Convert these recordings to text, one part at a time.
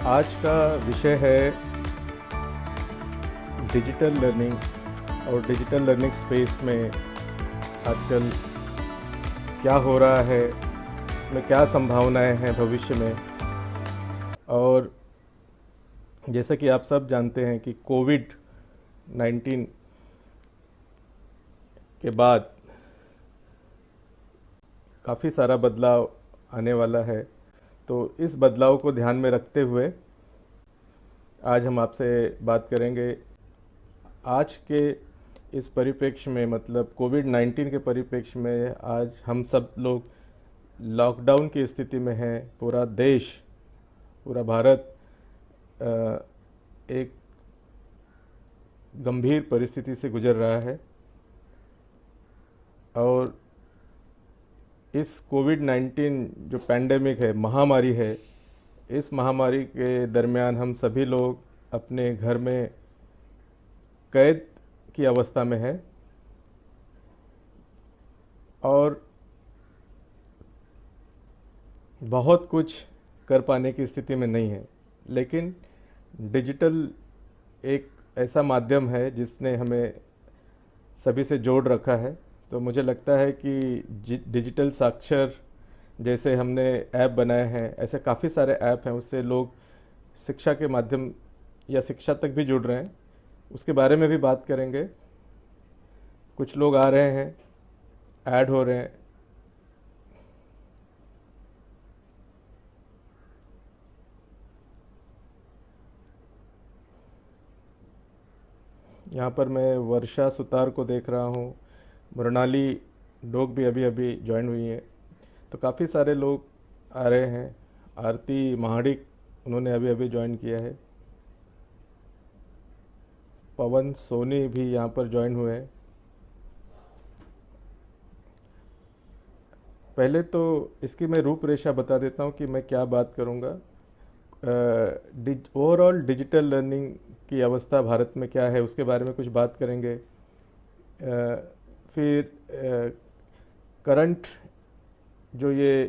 आज का विषय है डिजिटल लर्निंग और डिजिटल लर्निंग स्पेस में आजकल क्या हो रहा है, इसमें क्या संभावनाएं हैं भविष्य में। और जैसा कि आप सब जानते हैं कि कोविड 19 के बाद काफ़ी सारा बदलाव आने वाला है। तो इस बदलाव को ध्यान में रखते हुए आज हम आपसे बात करेंगे। आज के इस परिप्रेक्ष्य में, मतलब कोविड 19 के परिप्रेक्ष्य में, आज हम सब लोग लॉकडाउन की स्थिति में हैं। पूरा देश, पूरा भारत एक गंभीर परिस्थिति से गुजर रहा है। और इस कोविड 19 जो पैंडेमिक है, महामारी है, इस महामारी के दरमियान हम सभी लोग अपने घर में कैद की अवस्था में है और बहुत कुछ कर पाने की स्थिति में नहीं है। लेकिन डिजिटल एक ऐसा माध्यम है जिसने हमें सभी से जोड़ रखा है। तो मुझे लगता है कि डिजिटल साक्षर जैसे हमने ऐप बनाए हैं, ऐसे काफ़ी सारे ऐप हैं, उससे लोग शिक्षा के माध्यम या शिक्षा तक भी जुड़ रहे हैं। उसके बारे में भी बात करेंगे। कुछ लोग आ रहे हैं, ऐड हो रहे हैं। यहाँ पर मैं वर्षा सुतार को देख रहा हूँ, मृणाली डोग भी अभी अभी ज्वाइन हुई है। तो काफ़ी सारे लोग आ रहे हैं। आरती महाडिक, उन्होंने अभी अभी ज्वाइन किया है। पवन सोनी भी यहाँ पर ज्वाइन हुए हैं। पहले तो इसकी मैं रूपरेखा बता देता हूँ कि मैं क्या बात करूँगा। ओवरऑल डिजिटल लर्निंग की अवस्था भारत में क्या है, उसके बारे में कुछ बात करेंगे। फिर करंट जो ये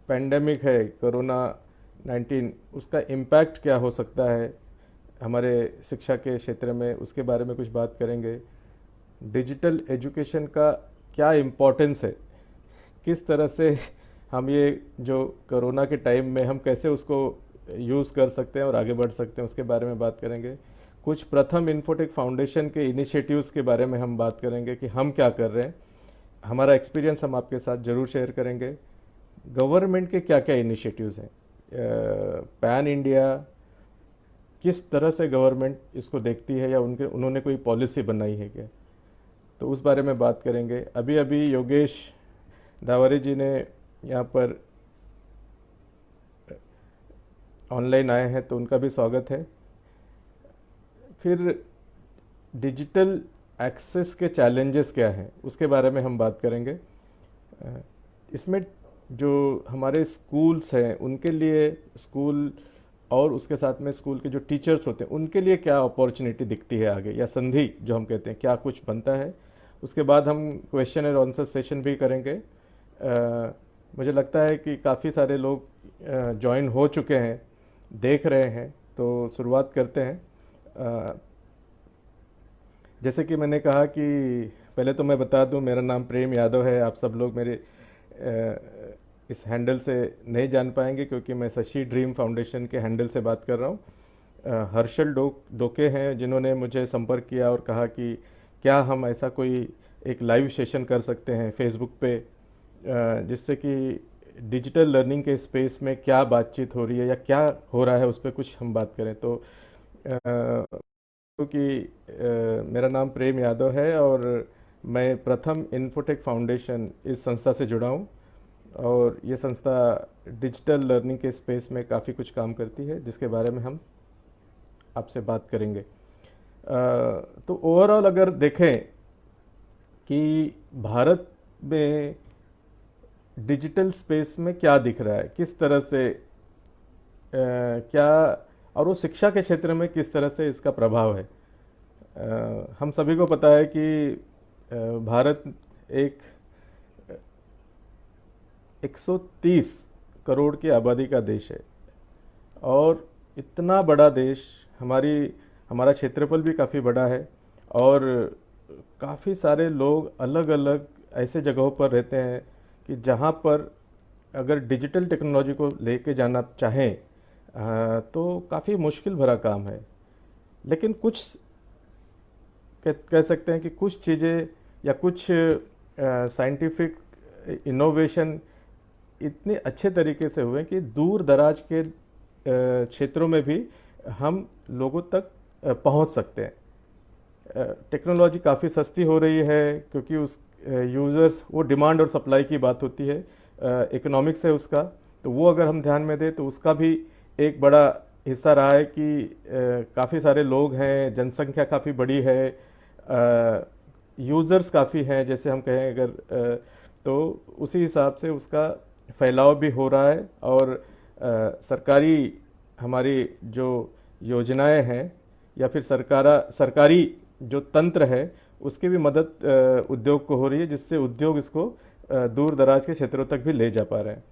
पैंडेमिक है कोरोना 19, उसका इम्पैक्ट क्या हो सकता है हमारे शिक्षा के क्षेत्र में, उसके बारे में कुछ बात करेंगे। डिजिटल एजुकेशन का क्या इम्पोर्टेंस है, किस तरह से हम ये जो कोरोना के टाइम में हम कैसे उसको यूज़ कर सकते हैं और आगे बढ़ सकते हैं, उसके बारे में बात करेंगे। कुछ प्रथम इन्फोटेक फाउंडेशन के इनिशिएटिव्स के बारे में हम बात करेंगे कि हम क्या कर रहे हैं। हमारा एक्सपीरियंस हम आपके साथ ज़रूर शेयर करेंगे। गवर्नमेंट के क्या क्या इनिशिएटिव्स हैं, पैन इंडिया किस तरह से गवर्नमेंट इसको देखती है, या उन्होंने कोई पॉलिसी बनाई है क्या, तो उस बारे में बात करेंगे। अभी अभी योगेश धावरे जी ने यहाँ पर ऑनलाइन आए हैं, तो उनका भी स्वागत है। फिर डिजिटल एक्सेस के चैलेंजेस क्या हैं, उसके बारे में हम बात करेंगे। इसमें जो हमारे स्कूल्स हैं, उनके लिए, स्कूल और उसके साथ में स्कूल के जो टीचर्स होते हैं, उनके लिए क्या अपॉर्चुनिटी दिखती है आगे, या संधि जो हम कहते हैं, क्या कुछ बनता है। उसके बाद हम क्वेश्चन एंड आंसर सेशन भी करेंगे। मुझे लगता है कि काफ़ी सारे लोग ज्वाइन हो चुके हैं, देख रहे हैं। तो शुरुआत करते हैं। जैसे कि मैंने कहा कि पहले तो मैं बता दूं, मेरा नाम प्रेम यादव है। आप सब लोग मेरे इस हैंडल से नहीं जान पाएंगे क्योंकि मैं शशि ड्रीम फाउंडेशन के हैंडल से बात कर रहा हूँ। हर्षल डोके हैं जिन्होंने मुझे संपर्क किया और कहा कि क्या हम ऐसा कोई एक लाइव सेशन कर सकते हैं फेसबुक पे, जिससे कि डिजिटल लर्निंग के स्पेस में क्या बातचीत हो रही है या क्या हो रहा है उस पर कुछ हम बात करें। तो क्योंकि मेरा नाम प्रेम यादव है और मैं प्रथम इन्फोटेक फाउंडेशन इस संस्था से जुड़ा हूँ, और ये संस्था डिजिटल लर्निंग के स्पेस में काफ़ी कुछ काम करती है, जिसके बारे में हम आपसे बात करेंगे। तो ओवरऑल अगर देखें कि भारत में डिजिटल स्पेस में क्या दिख रहा है, किस तरह से क्या, और वो शिक्षा के क्षेत्र में किस तरह से इसका प्रभाव है। हम सभी को पता है कि भारत एक 130 करोड़ की आबादी का देश है, और इतना बड़ा देश, हमारा क्षेत्रफल भी काफ़ी बड़ा है और काफ़ी सारे लोग अलग अलग ऐसे जगहों पर रहते हैं कि जहाँ पर अगर डिजिटल टेक्नोलॉजी को लेके जाना चाहें तो काफ़ी मुश्किल भरा काम है। लेकिन कुछ कह सकते हैं कि कुछ चीज़ें या कुछ साइंटिफिक इनोवेशन इतने अच्छे तरीके से हुए कि दूर दराज के क्षेत्रों में भी हम लोगों तक पहुंच सकते हैं। टेक्नोलॉजी काफ़ी सस्ती हो रही है क्योंकि उस यूज़र्स, वो डिमांड और सप्लाई की बात होती है, इकोनॉमिक्स है उसका, तो वो अगर हम ध्यान में दें तो उसका भी एक बड़ा हिस्सा रहा है कि काफ़ी सारे लोग हैं, जनसंख्या काफ़ी बड़ी है, यूज़र्स काफ़ी हैं जैसे हम कहें अगर, तो उसी हिसाब से उसका फैलाव भी हो रहा है और सरकारी हमारी जो योजनाएं हैं या फिर सरकारी जो तंत्र है उसकी भी मदद उद्योग को हो रही है, जिससे उद्योग इसको दूर दराज के क्षेत्रों तक भी ले जा पा रहे हैं।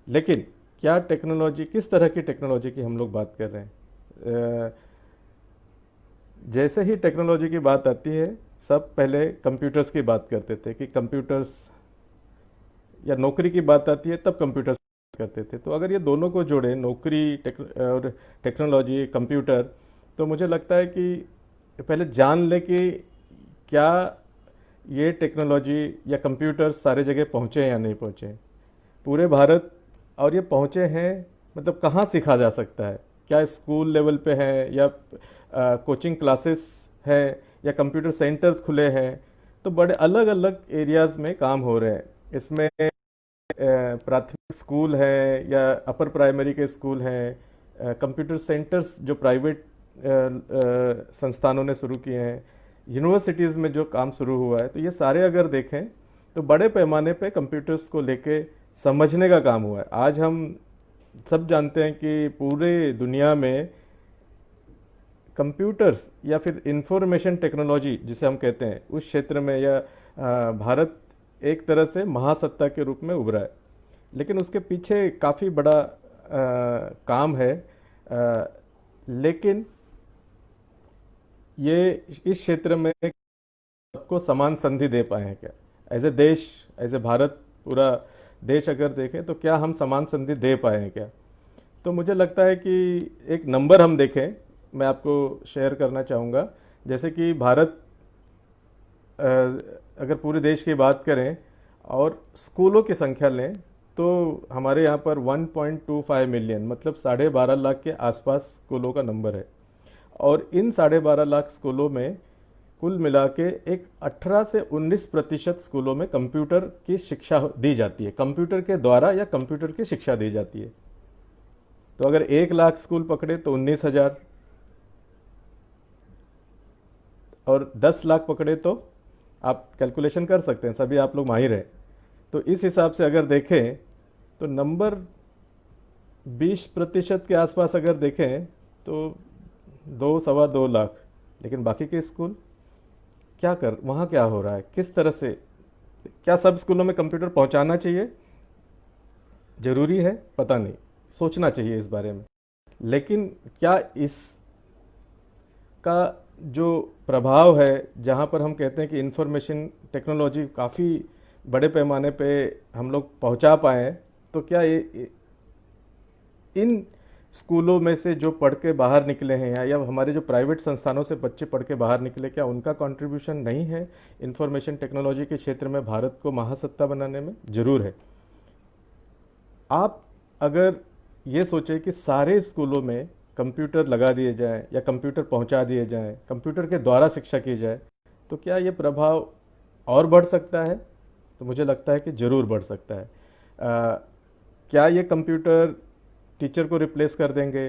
लेकिन क्या टेक्नोलॉजी, किस तरह की टेक्नोलॉजी की हम लोग बात कर रहे हैं? जैसे ही टेक्नोलॉजी की बात आती है सब पहले कंप्यूटर्स की बात करते थे कि कंप्यूटर्स, या नौकरी की बात आती है तब कंप्यूटर्स करते थे। तो अगर ये दोनों को जोड़े, नौकरी और टेक्नोलॉजी, कंप्यूटर, तो मुझे लगता है कि पहले जान ले कि क्या ये टेक्नोलॉजी या कंप्यूटर्स सारे जगह पहुँचे या नहीं पहुँचे पूरे भारत, और ये पहुँचे हैं मतलब कहाँ सीखा जा सकता है, क्या स्कूल लेवल पे है या कोचिंग क्लासेस है या कंप्यूटर सेंटर्स खुले हैं। तो बड़े अलग अलग एरियाज़ में काम हो रहे हैं इसमें। प्राथमिक स्कूल है या अपर प्राइमरी के स्कूल हैं, कंप्यूटर सेंटर्स जो प्राइवेट संस्थानों ने शुरू किए हैं, यूनिवर्सिटीज़ में जो काम शुरू हुआ है, तो ये सारे अगर देखें तो बड़े पैमाने पे कंप्यूटर्स को लेके समझने का काम हुआ है। आज हम सब जानते हैं कि पूरे दुनिया में कंप्यूटर्स या फिर इंफॉर्मेशन टेक्नोलॉजी जिसे हम कहते हैं उस क्षेत्र में या भारत एक तरह से महासत्ता के रूप में उभरा है। लेकिन उसके पीछे काफ़ी बड़ा काम है, लेकिन ये इस क्षेत्र में सबको समान संधि दे पाए हैं क्या? एज ए देश, एज ए भारत, पूरा देश अगर देखें तो क्या हम समान संधि दे पाए हैं क्या? तो मुझे लगता है कि एक नंबर हम देखें, मैं आपको शेयर करना चाहूँगा। जैसे कि भारत अगर पूरे देश की बात करें और स्कूलों की संख्या लें तो हमारे यहाँ पर 1.25 मिलियन, मतलब 12.5 लाख के आसपास स्कूलों का नंबर है। और इन 12.5 लाख स्कूलों में कुल मिला के एक 18 से 19% स्कूलों में कंप्यूटर की शिक्षा दी जाती है, कंप्यूटर के द्वारा या कंप्यूटर की शिक्षा दी जाती है। तो अगर 1 लाख स्कूल पकड़े तो 19,000, और 10 लाख पकड़े तो आप कैलकुलेशन कर सकते हैं, सभी आप लोग माहिर हैं। तो इस हिसाब से अगर देखें तो नंबर 20% के आसपास अगर देखें तो 2-2.25 लाख। लेकिन बाकी के स्कूल वहाँ क्या हो रहा है, किस तरह से, क्या सब स्कूलों में कंप्यूटर पहुँचाना चाहिए? ज़रूरी है? पता नहीं, सोचना चाहिए इस बारे में। लेकिन क्या इसका जो प्रभाव है, जहाँ पर हम कहते हैं कि इंफॉर्मेशन टेक्नोलॉजी काफ़ी बड़े पैमाने पे हम लोग पहुँचा पाएँ, तो क्या इन स्कूलों में से जो पढ़ के बाहर निकले हैं या हमारे जो प्राइवेट संस्थानों से बच्चे पढ़ के बाहर निकले, क्या उनका कंट्रीब्यूशन नहीं है इंफॉर्मेशन टेक्नोलॉजी के क्षेत्र में भारत को महासत्ता बनाने में? ज़रूर है। आप अगर ये सोचें कि सारे स्कूलों में कंप्यूटर लगा दिए जाएं या कंप्यूटर पहुंचा दिए जाएं, कंप्यूटर के द्वारा शिक्षा की जाए, तो क्या ये प्रभाव और बढ़ सकता है? तो मुझे लगता है कि ज़रूर बढ़ सकता है। क्या ये कंप्यूटर टीचर को रिप्लेस कर देंगे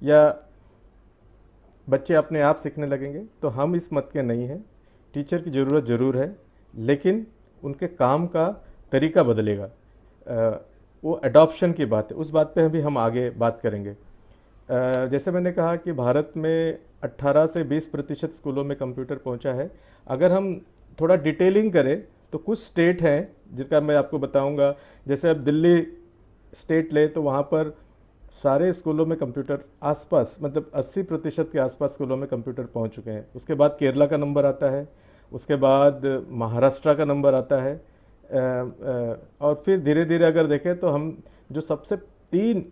या बच्चे अपने आप सीखने लगेंगे? तो हम इस मत के नहीं हैं। टीचर की ज़रूरत ज़रूर है, लेकिन उनके काम का तरीका बदलेगा। वो एडॉप्शन की बात है, उस बात पे भी हम आगे बात करेंगे। जैसे मैंने कहा कि भारत में 18 से 20% स्कूलों में कंप्यूटर पहुंचा है। अगर हम थोड़ा डिटेलिंग करें तो कुछ स्टेट हैं जिनका मैं आपको बताऊंगा। जैसे अब दिल्ली स्टेट ले तो वहाँ पर सारे स्कूलों में कंप्यूटर आसपास, मतलब 80% के आसपास स्कूलों में कंप्यूटर पहुंच चुके हैं। उसके बाद केरला का नंबर आता है, उसके बाद महाराष्ट्र का नंबर आता है, और फिर धीरे धीरे अगर देखें तो हम जो सबसे 3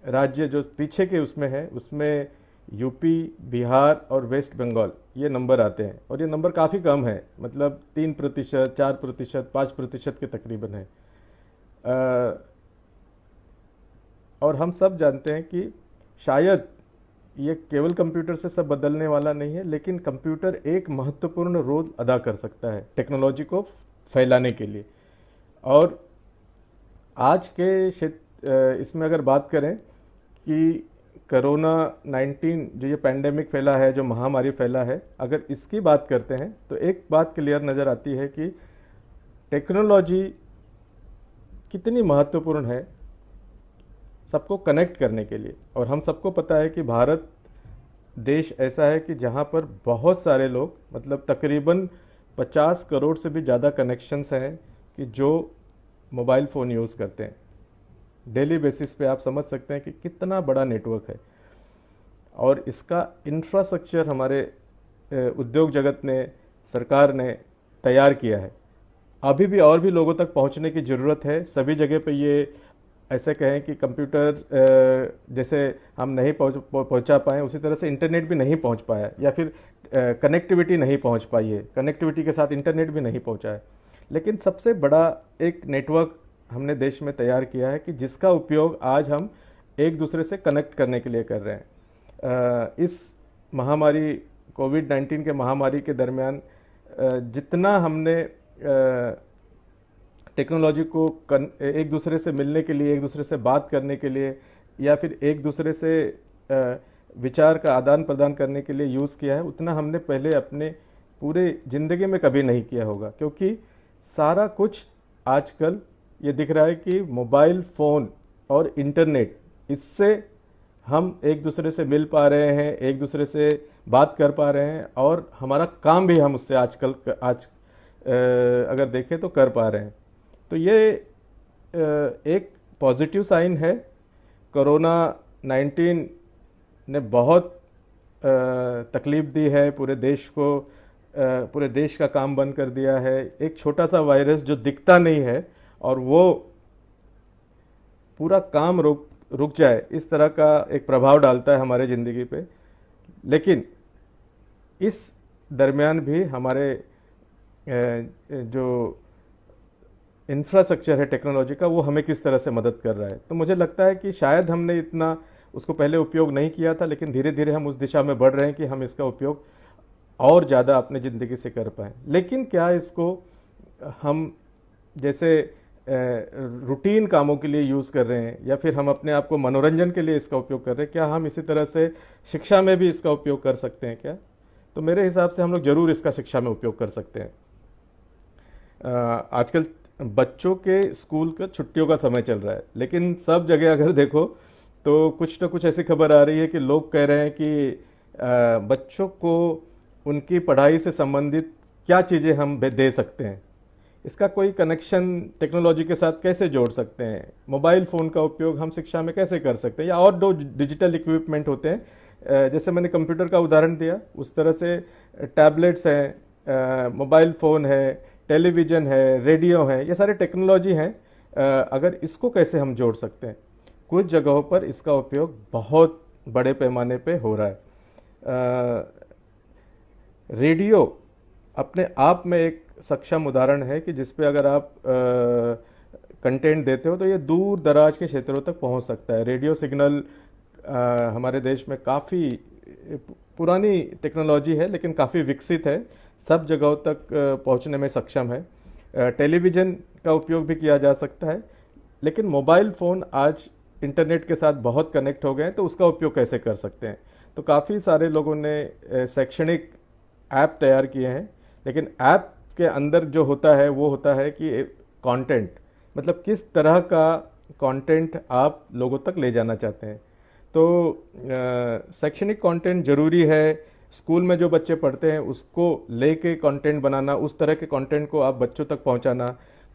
राज्य जो पीछे के उसमें है, उसमें यूपी, बिहार और वेस्ट बंगाल ये नंबर आते हैं। और ये नंबर काफ़ी कम है, मतलब 3%, 4%, 5% के तकरीबन है। और हम सब जानते हैं कि शायद ये केवल कंप्यूटर से सब बदलने वाला नहीं है, लेकिन कंप्यूटर एक महत्वपूर्ण रोल अदा कर सकता है टेक्नोलॉजी को फैलाने के लिए। और आज के क्षेत्र इसमें अगर बात करें कि कोरोना 19 जो ये पैंडेमिक फैला है, जो महामारी फैला है, अगर इसकी बात करते हैं तो एक बात क्लियर नज़र आती है कि टेक्नोलॉजी कितनी महत्वपूर्ण है सबको कनेक्ट करने के लिए। और हम सबको पता है कि भारत देश ऐसा है कि जहाँ पर बहुत सारे लोग, मतलब तकरीबन 50 करोड़ से भी ज़्यादा कनेक्शंस हैं कि जो मोबाइल फ़ोन यूज़ करते हैं डेली बेसिस पे। आप समझ सकते हैं कि कितना बड़ा नेटवर्क है। और इसका इंफ्रास्ट्रक्चर हमारे उद्योग जगत ने, सरकार ने तैयार किया है। अभी भी और भी लोगों तक पहुंचने की ज़रूरत है। सभी जगह पे ये ऐसे कहें कि कंप्यूटर जैसे हम नहीं पहुंचा पाए, उसी तरह से इंटरनेट भी नहीं पहुंच पाया, या फिर कनेक्टिविटी नहीं पहुंच पाई है, कनेक्टिविटी के साथ इंटरनेट भी नहीं पहुंचा है। लेकिन सबसे बड़ा एक नेटवर्क हमने देश में तैयार किया है कि जिसका उपयोग आज हम एक दूसरे से कनेक्ट करने के लिए कर रहे हैं। इस महामारी कोविड-19 के महामारी के दरमियान जितना हमने टेक्नोलॉजी को एक दूसरे से मिलने के लिए, एक दूसरे से बात करने के लिए, या फिर एक दूसरे से विचार का आदान प्रदान करने के लिए यूज़ किया है, उतना हमने पहले अपने पूरे ज़िंदगी में कभी नहीं किया होगा। क्योंकि सारा कुछ आजकल ये दिख रहा है कि मोबाइल फ़ोन और इंटरनेट, इससे हम एक दूसरे से मिल पा रहे हैं, एक दूसरे से बात कर पा रहे हैं, और हमारा काम भी हम उससे आजकल अगर देखें तो कर पा रहे हैं। तो ये एक पॉजिटिव साइन है। कोरोना 19 ने बहुत तकलीफ़ दी है पूरे देश को, पूरे देश का काम बंद कर दिया है। एक छोटा सा वायरस जो दिखता नहीं है और वो पूरा काम रुक जाए, इस तरह का एक प्रभाव डालता है हमारे ज़िंदगी पे। लेकिन इस दरमियान भी हमारे जो इंफ्रास्ट्रक्चर है टेक्नोलॉजी का, वो हमें किस तरह से मदद कर रहा है। तो मुझे लगता है कि शायद हमने इतना उसको पहले उपयोग नहीं किया था, लेकिन धीरे धीरे हम उस दिशा में बढ़ रहे हैं कि हम इसका उपयोग और ज़्यादा अपने ज़िंदगी से कर पाएँ। लेकिन क्या इसको हम जैसे रूटीन कामों के लिए यूज़ कर रहे हैं, या फिर हम अपने आप को मनोरंजन के लिए इसका उपयोग कर रहे हैं, क्या हम इसी तरह से शिक्षा में भी इसका उपयोग कर सकते हैं क्या? तो मेरे हिसाब से हम लोग ज़रूर इसका शिक्षा में उपयोग कर सकते हैं। आजकल बच्चों के स्कूल का छुट्टियों का समय चल रहा है, लेकिन सब जगह अगर देखो तो कुछ ना कुछ ऐसी खबर आ रही है कि लोग कह रहे हैं कि बच्चों को उनकी पढ़ाई से संबंधित क्या चीज़ें हम दे सकते हैं, इसका कोई कनेक्शन टेक्नोलॉजी के साथ कैसे जोड़ सकते हैं, मोबाइल फ़ोन का उपयोग हम शिक्षा में कैसे कर सकते हैं, या और जो डिजिटल इक्विपमेंट होते हैं, जैसे मैंने कंप्यूटर का उदाहरण दिया, उस तरह से टैबलेट्स हैं, मोबाइल फ़ोन है, टेलीविज़न है, रेडियो है, ये सारे टेक्नोलॉजी हैं। अगर इसको कैसे हम जोड़ सकते हैं, कुछ जगहों पर इसका उपयोग बहुत बड़े पैमाने पे हो रहा है। रेडियो अपने आप में एक सक्षम उदाहरण है कि जिस पे अगर आप कंटेंट देते हो तो ये दूर दराज के क्षेत्रों तक पहुंच सकता है। रेडियो सिग्नल हमारे देश में काफ़ी पुरानी टेक्नोलॉजी है, लेकिन काफ़ी विकसित है, सब जगहों तक पहुंचने में सक्षम है। टेलीविज़न का उपयोग भी किया जा सकता है, लेकिन मोबाइल फ़ोन आज इंटरनेट के साथ बहुत कनेक्ट हो गए हैं, तो उसका उपयोग कैसे कर सकते हैं। तो काफ़ी सारे लोगों ने शैक्षणिक ऐप तैयार किए हैं, लेकिन ऐप के अंदर जो होता है वो होता है कि कंटेंट, मतलब किस तरह का कंटेंट आप लोगों तक ले जाना चाहते हैं। तो शैक्षणिक कंटेंट ज़रूरी है, स्कूल में जो बच्चे पढ़ते हैं उसको लेके कंटेंट बनाना, उस तरह के कंटेंट को आप बच्चों तक पहुंचाना,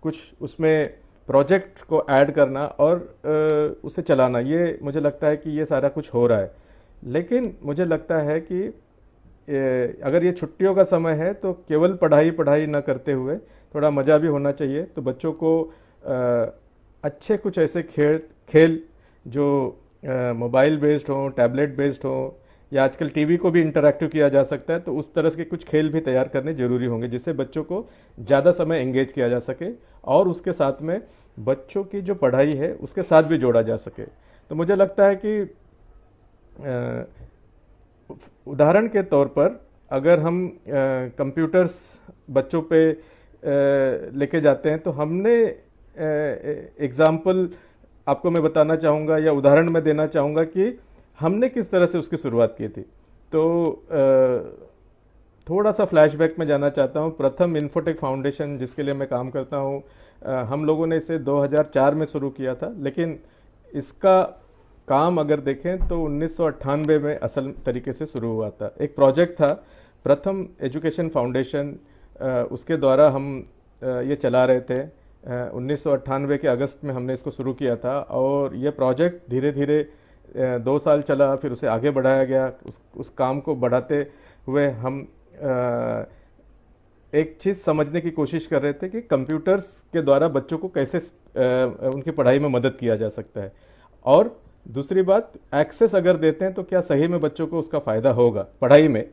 कुछ उसमें प्रोजेक्ट को ऐड करना और उसे चलाना, ये मुझे लगता है कि ये सारा कुछ हो रहा है। लेकिन मुझे लगता है कि अगर ये छुट्टियों का समय है तो केवल पढ़ाई पढ़ाई ना करते हुए थोड़ा मज़ा भी होना चाहिए। तो बच्चों को अच्छे कुछ ऐसे खेल जो मोबाइल बेस्ड हों, टैबलेट बेस्ड हों, या आजकल टीवी को भी इंटरैक्टिव किया जा सकता है, तो उस तरह के कुछ खेल भी तैयार करने जरूरी होंगे जिससे बच्चों को ज़्यादा समय एंगेज किया जा सके और उसके साथ में बच्चों की जो पढ़ाई है उसके साथ भी जोड़ा जा सके। तो मुझे लगता है कि उदाहरण के तौर पर अगर हम कंप्यूटर्स बच्चों पे लेके जाते हैं, तो हमने एग्जाम्पल आपको मैं बताना चाहूँगा या उदाहरण मैं देना चाहूँगा कि हमने किस तरह से उसकी शुरुआत की थी। तो थोड़ा सा फ्लैशबैक में जाना चाहता हूँ। प्रथम इन्फोटेक फाउंडेशन जिसके लिए मैं काम करता हूँ, हम लोगों ने इसे 2004 में शुरू किया था, लेकिन इसका काम अगर देखें तो 1998 में असल तरीके से शुरू हुआ था। एक प्रोजेक्ट था प्रथम एजुकेशन फाउंडेशन, उसके द्वारा हम ये चला रहे थे। 1998 के अगस्त में हमने इसको शुरू किया था और ये प्रोजेक्ट धीरे धीरे 2 साल चला, फिर उसे आगे बढ़ाया गया। उस काम को बढ़ाते हुए हम एक चीज़ समझने की कोशिश कर रहे थे कि कंप्यूटर्स के द्वारा बच्चों को कैसे उनकी पढ़ाई में मदद किया जा सकता है, और दूसरी बात, एक्सेस अगर देते हैं तो क्या सही में बच्चों को उसका फ़ायदा होगा पढ़ाई में।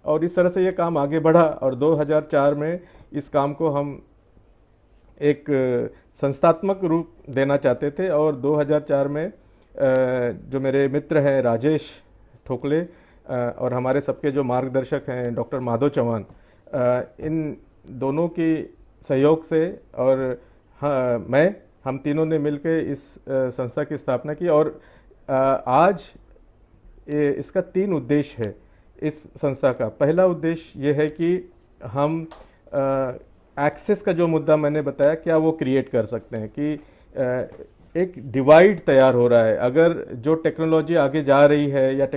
और इस तरह से ये काम आगे बढ़ा और 2004 में इस काम को हम एक संस्थात्मक रूप देना चाहते थे। और 2004 में जो मेरे मित्र हैं राजेश ठोकले और हमारे सबके जो मार्गदर्शक हैं डॉक्टर माधव चौहान, इन दोनों की सहयोग से और हम तीनों ने मिलकर इस संस्था की स्थापना की। और आज इसका 3 उद्देश्य है इस संस्था का। पहला उद्देश्य ये है कि हम एक्सेस का जो मुद्दा मैंने बताया, क्या वो क्रिएट कर सकते हैं कि एक डिवाइड तैयार हो रहा है। अगर जो टेक्नोलॉजी आगे जा रही है या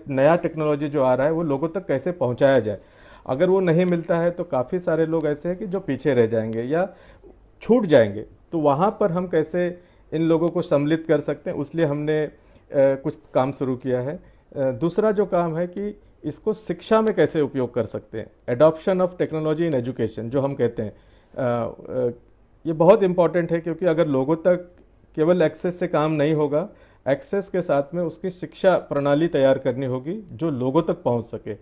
नया टेक्नोलॉजी जो आ रहा है वो लोगों तक कैसे पहुंचाया जाए। अगर वो नहीं मिलता है तो काफ़ी सारे लोग ऐसे हैं कि जो पीछे रह जाएंगे या छूट जाएंगे। तो वहाँ पर हम कैसे इन लोगों को सम्मिलित कर सकते हैं, उसलिए हमने कुछ काम शुरू किया है। दूसरा जो काम है कि इसको शिक्षा में कैसे उपयोग कर सकते हैं, adoption of technology in education जो हम कहते हैं। ये बहुत इम्पॉर्टेंट है क्योंकि अगर लोगों तक केवल एक्सेस से काम नहीं होगा, एक्सेस के साथ में उसकी शिक्षा प्रणाली तैयार करनी होगी जो लोगों तक पहुंच सके।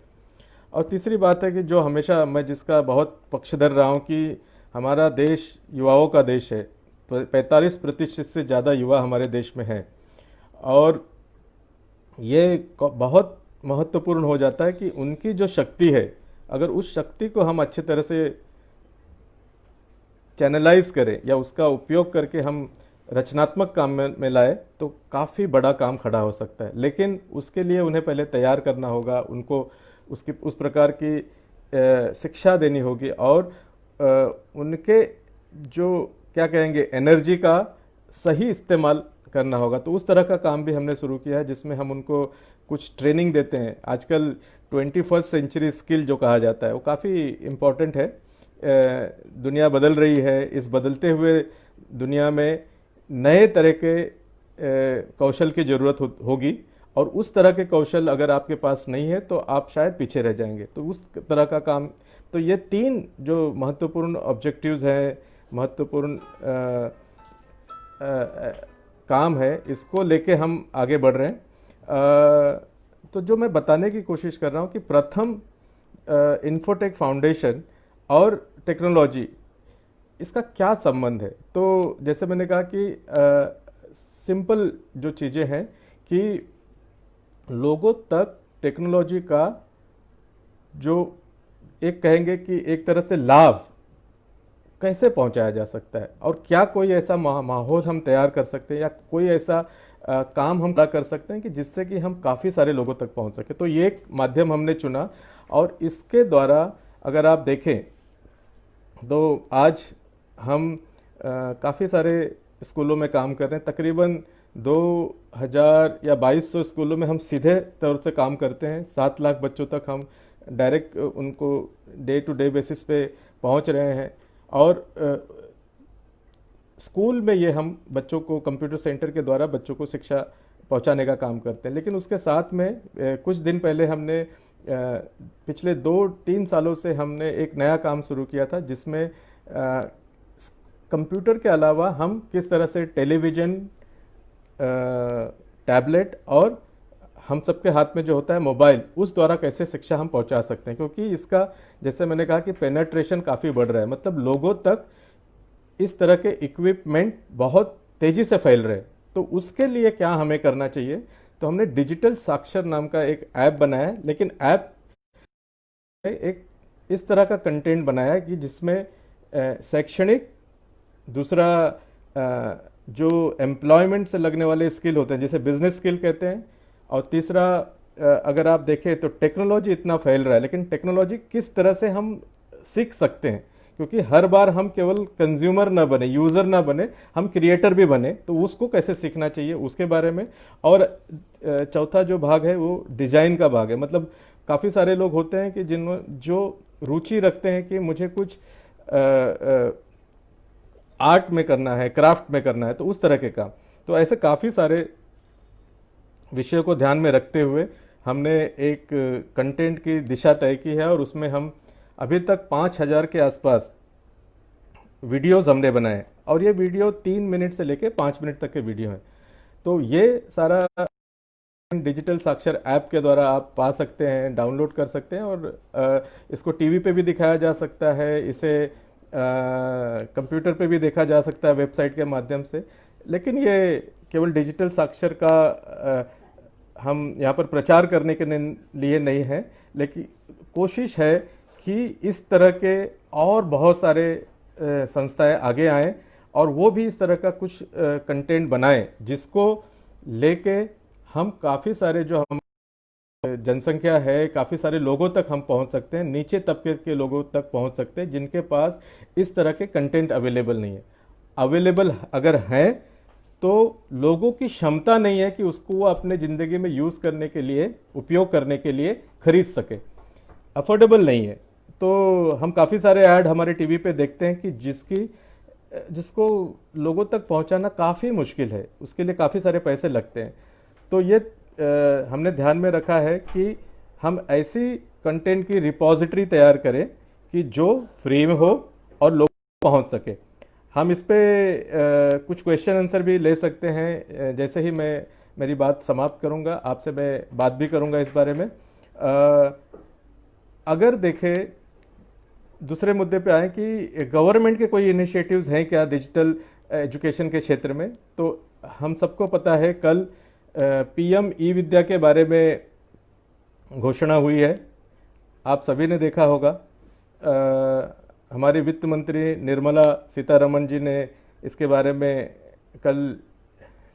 और तीसरी बात है कि जो हमेशा मैं जिसका बहुत पक्षधर रहा हूँ कि हमारा देश युवाओं का देश है। 45% से ज़्यादा युवा हमारे देश में हैं और ये बहुत महत्वपूर्ण हो जाता है कि उनकी जो शक्ति है, अगर उस शक्ति को हम अच्छी तरह से चैनलाइज करें या उसका उपयोग करके हम रचनात्मक काम में लाए तो काफ़ी बड़ा काम खड़ा हो सकता है। लेकिन उसके लिए उन्हें पहले तैयार करना होगा, उनको उस प्रकार की शिक्षा देनी होगी और उनके जो क्या कहेंगे एनर्जी का सही इस्तेमाल करना होगा। तो उस तरह का काम भी हमने शुरू किया है जिसमें हम उनको कुछ ट्रेनिंग देते हैं। आजकल 21st सेंचुरी स्किल जो कहा जाता है वो काफ़ी इम्पॉर्टेंट है। दुनिया बदल रही है, इस बदलते हुए दुनिया में नए तरह के कौशल की ज़रूरत होगी और उस तरह के कौशल अगर आपके पास नहीं है तो आप शायद पीछे रह जाएंगे। तो उस तरह का काम, तो ये 3 जो महत्वपूर्ण ऑब्जेक्टिव्स हैं, महत्वपूर्ण काम है, इसको लेके हम आगे बढ़ रहे हैं। तो जो मैं बताने की कोशिश कर रहा हूँ कि प्रथम इन्फोटेक फाउंडेशन और टेक्नोलॉजी, इसका क्या संबंध है। तो जैसे मैंने कहा कि सिंपल जो चीज़ें हैं कि लोगों तक टेक्नोलॉजी का जो एक कहेंगे कि एक तरह से लाभ कैसे पहुंचाया जा सकता है और क्या कोई ऐसा माहौल हम तैयार कर सकते हैं या कोई ऐसा काम हम कर सकते हैं कि जिससे कि हम काफ़ी सारे लोगों तक पहुंच सके। तो ये एक माध्यम हमने चुना और इसके द्वारा अगर आप देखें तो आज हम काफ़ी सारे स्कूलों में काम कर रहे हैं। तकरीबन 2000 या 2200 स्कूलों में हम सीधे तौर से काम करते हैं। 7 लाख बच्चों तक हम डायरेक्ट उनको डे टू डे बेसिस पे पहुंच रहे हैं और स्कूल में ये हम बच्चों को कंप्यूटर सेंटर के द्वारा बच्चों को शिक्षा पहुंचाने का काम करते हैं। लेकिन उसके साथ में कुछ दिन पहले हमने पिछले 2-3 सालों से हमने एक नया काम शुरू किया था, जिसमें कंप्यूटर के अलावा हम किस तरह से टेलीविज़न, टैबलेट और हम सबके हाथ में जो होता है मोबाइल, उस द्वारा कैसे शिक्षा हम पहुंचा सकते हैं। क्योंकि इसका, जैसे मैंने कहा कि पेनेट्रेशन काफ़ी बढ़ रहा है, मतलब लोगों तक इस तरह के इक्विपमेंट बहुत तेज़ी से फैल रहे हैं। तो उसके लिए क्या हमें करना चाहिए, तो हमने डिजिटल साक्षर नाम का एक ऐप बनाया है। लेकिन ऐप एक इस तरह का कंटेंट बनाया है कि जिसमें शैक्षणिक, दूसरा जो एम्प्लॉयमेंट से लगने वाले स्किल होते हैं जैसे बिजनेस स्किल कहते हैं, और तीसरा अगर आप देखें तो टेक्नोलॉजी इतना फैल रहा है, लेकिन टेक्नोलॉजी किस तरह से हम सीख सकते हैं, क्योंकि हर बार हम केवल कंज्यूमर ना बने, यूज़र ना बने, हम क्रिएटर भी बने, तो उसको कैसे सीखना चाहिए उसके बारे में। और चौथा जो भाग है वो डिज़ाइन का भाग है। मतलब काफ़ी सारे लोग होते हैं कि जो रुचि रखते हैं कि मुझे कुछ आर्ट में करना है, क्राफ्ट में करना है, तो उस तरह के काम। तो ऐसे काफ़ी सारे विषयों को ध्यान में रखते हुए हमने एक कंटेंट की दिशा तय की है, और उसमें हम अभी तक 5000 के आसपास वीडियोस हमने बनाए, और ये वीडियो 3 मिनट से लेके 5 मिनट तक के वीडियो हैं। तो ये सारा डिजिटल साक्षर ऐप के द्वारा आप पा सकते हैं, डाउनलोड कर सकते हैं, और इसको टीवी पे भी दिखाया जा सकता है, इसे कंप्यूटर पे भी देखा जा सकता है वेबसाइट के माध्यम से। लेकिन ये केवल डिजिटल साक्षर का हम यहाँ पर प्रचार करने के लिए नहीं है, लेकिन कोशिश है कि इस तरह के और बहुत सारे संस्थाएं आगे आएं, और वो भी इस तरह का कुछ कंटेंट बनाएं, जिसको लेके हम काफ़ी सारे जो हम जनसंख्या है, काफ़ी सारे लोगों तक हम पहुंच सकते हैं, नीचे तबके के लोगों तक पहुंच सकते हैं जिनके पास इस तरह के कंटेंट अवेलेबल नहीं है। अवेलेबल अगर हैं तो लोगों की क्षमता नहीं है कि उसको वो अपने ज़िंदगी में यूज़ करने के लिए, उपयोग करने के लिए खरीद सके, अफोर्डेबल नहीं है। तो हम काफ़ी सारे ऐड हमारे टीवी पे देखते हैं कि जिसको लोगों तक पहुंचाना काफ़ी मुश्किल है, उसके लिए काफ़ी सारे पैसे लगते हैं। तो ये हमने ध्यान में रखा है कि हम ऐसी कंटेंट की रिपॉजिटरी तैयार करें कि जो फ्री में हो और लोग पहुंच सके। हम इस पे कुछ क्वेश्चन आंसर भी ले सकते हैं। जैसे ही मैं मेरी बात समाप्त करूंगा, आपसे मैं बात भी करूंगा इस बारे में। अगर देखें, दूसरे मुद्दे पे आए कि गवर्नमेंट के कोई इनिशिएटिव्स हैं क्या डिजिटल एजुकेशन के क्षेत्र में, तो हम सबको पता है कल पीएम ई विद्या के बारे में घोषणा हुई है, आप सभी ने देखा होगा। हमारी वित्त मंत्री निर्मला सीतारमण जी ने इसके बारे में कल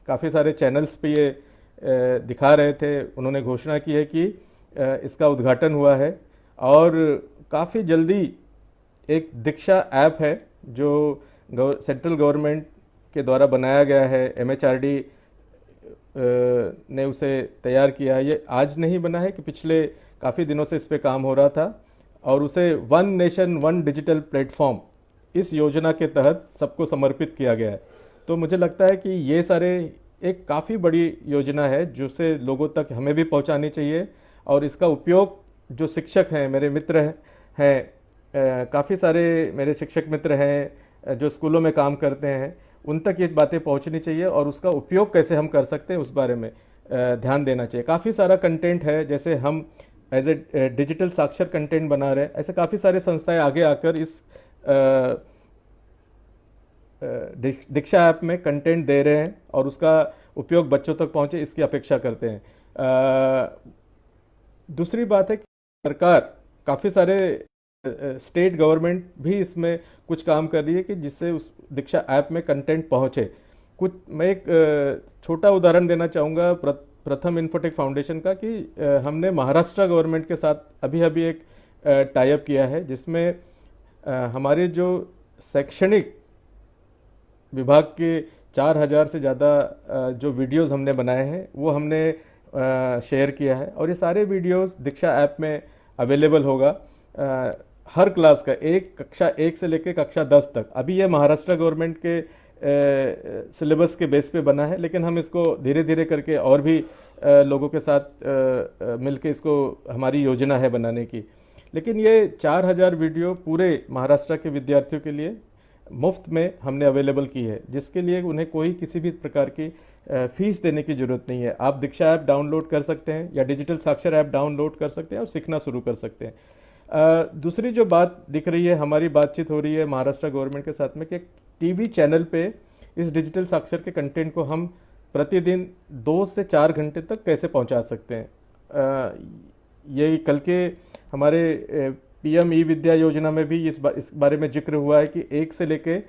काफ़ी सारे चैनल्स पे ये दिखा रहे थे। उन्होंने घोषणा की है कि इसका उद्घाटन हुआ है, और काफ़ी जल्दी एक दीक्षा ऐप है जो सेंट्रल गवर्नमेंट के द्वारा बनाया गया है, एमएचआरडी ने उसे तैयार किया। ये आज नहीं बना है कि पिछले काफ़ी दिनों से इस पे काम हो रहा था, और उसे one nation one digital platform, इस योजना के तहत सबको समर्पित किया गया है। तो मुझे लगता है कि ये सारे एक काफ़ी बड़ी योजना है जिसे लोगों तक हमें भी पहुंचानी चाहिए, और इसका उपयोग जो शिक्षक हैं, मेरे मित्र हैं, काफ़ी सारे मेरे शिक्षक मित्र हैं जो स्कूलों में काम करते हैं, उन तक ये बातें पहुंचनी चाहिए, और उसका उपयोग कैसे हम कर सकते हैं उस बारे में ध्यान देना चाहिए। काफ़ी सारा कंटेंट है, जैसे हम एज ए डिजिटल साक्षर कंटेंट बना रहे हैं, ऐसे काफ़ी सारे संस्थाएं आगे आकर इस दीक्षा ऐप में कंटेंट दे रहे हैं, और उसका उपयोग बच्चों तक पहुंचे, इसकी अपेक्षा करते हैं। दूसरी बात है कि सरकार, काफ़ी सारे स्टेट गवर्नमेंट भी इसमें कुछ काम कर रही है कि जिससे उस दीक्षा ऐप में कंटेंट पहुंचे। कुछ मैं एक छोटा उदाहरण देना चाहूँगा प्रथम इन्फोटेक फाउंडेशन का, कि हमने महाराष्ट्र गवर्नमेंट के साथ अभी अभी एक टाई अप किया है, जिसमें हमारे जो शैक्षणिक विभाग के 4000 से ज़्यादा जो वीडियोस हमने बनाए हैं वो हमने शेयर किया है, और ये सारे वीडियोस दीक्षा ऐप में अवेलेबल होगा। हर क्लास का, एक कक्षा 1 से लेकर कक्षा 10 तक। अभी ये महाराष्ट्र गवर्नमेंट के सिलेबस के बेस पे बना है, लेकिन हम इसको धीरे धीरे करके और भी लोगों के साथ मिलके इसको हमारी योजना है बनाने की। लेकिन ये 4000 वीडियो पूरे महाराष्ट्र के विद्यार्थियों के लिए मुफ्त में हमने अवेलेबल की है, जिसके लिए उन्हें कोई किसी भी प्रकार की फीस देने की जरूरत नहीं है। आप दीक्षा ऐप डाउनलोड कर सकते हैं या डिजिटल साक्षर ऐप डाउनलोड कर सकते हैं और सीखना शुरू कर सकते हैं। दूसरी जो बात दिख रही है, हमारी बातचीत हो रही है महाराष्ट्र गवर्नमेंट के साथ में कि टीवी चैनल पे इस डिजिटल साक्षर के कंटेंट को हम प्रतिदिन 2 से 4 घंटे तक कैसे पहुंचा सकते हैं। ये कल के हमारे पीएम ई विद्या योजना में भी इस बारे में जिक्र हुआ है कि 1 से लेके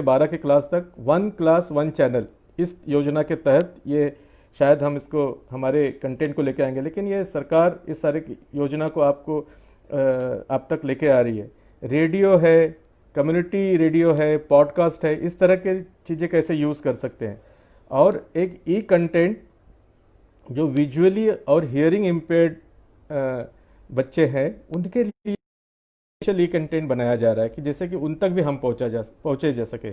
12 के क्लास तक 1 क्लास 1 चैनल, इस योजना के तहत ये शायद हम इसको हमारे कंटेंट को लेके आएंगे। लेकिन ये सरकार इस सारे योजना को आप तक लेके आ रही है। रेडियो है, कम्युनिटी रेडियो है, पॉडकास्ट है, इस तरह के चीज़ें कैसे यूज़ कर सकते हैं। और एक ई कंटेंट जो विजुअली और हियरिंग इम्पेयर्ड बच्चे हैं उनके लिए स्पेशल ई कंटेंट बनाया जा रहा है कि जैसे कि उन तक भी हम पहुँचे जा सके।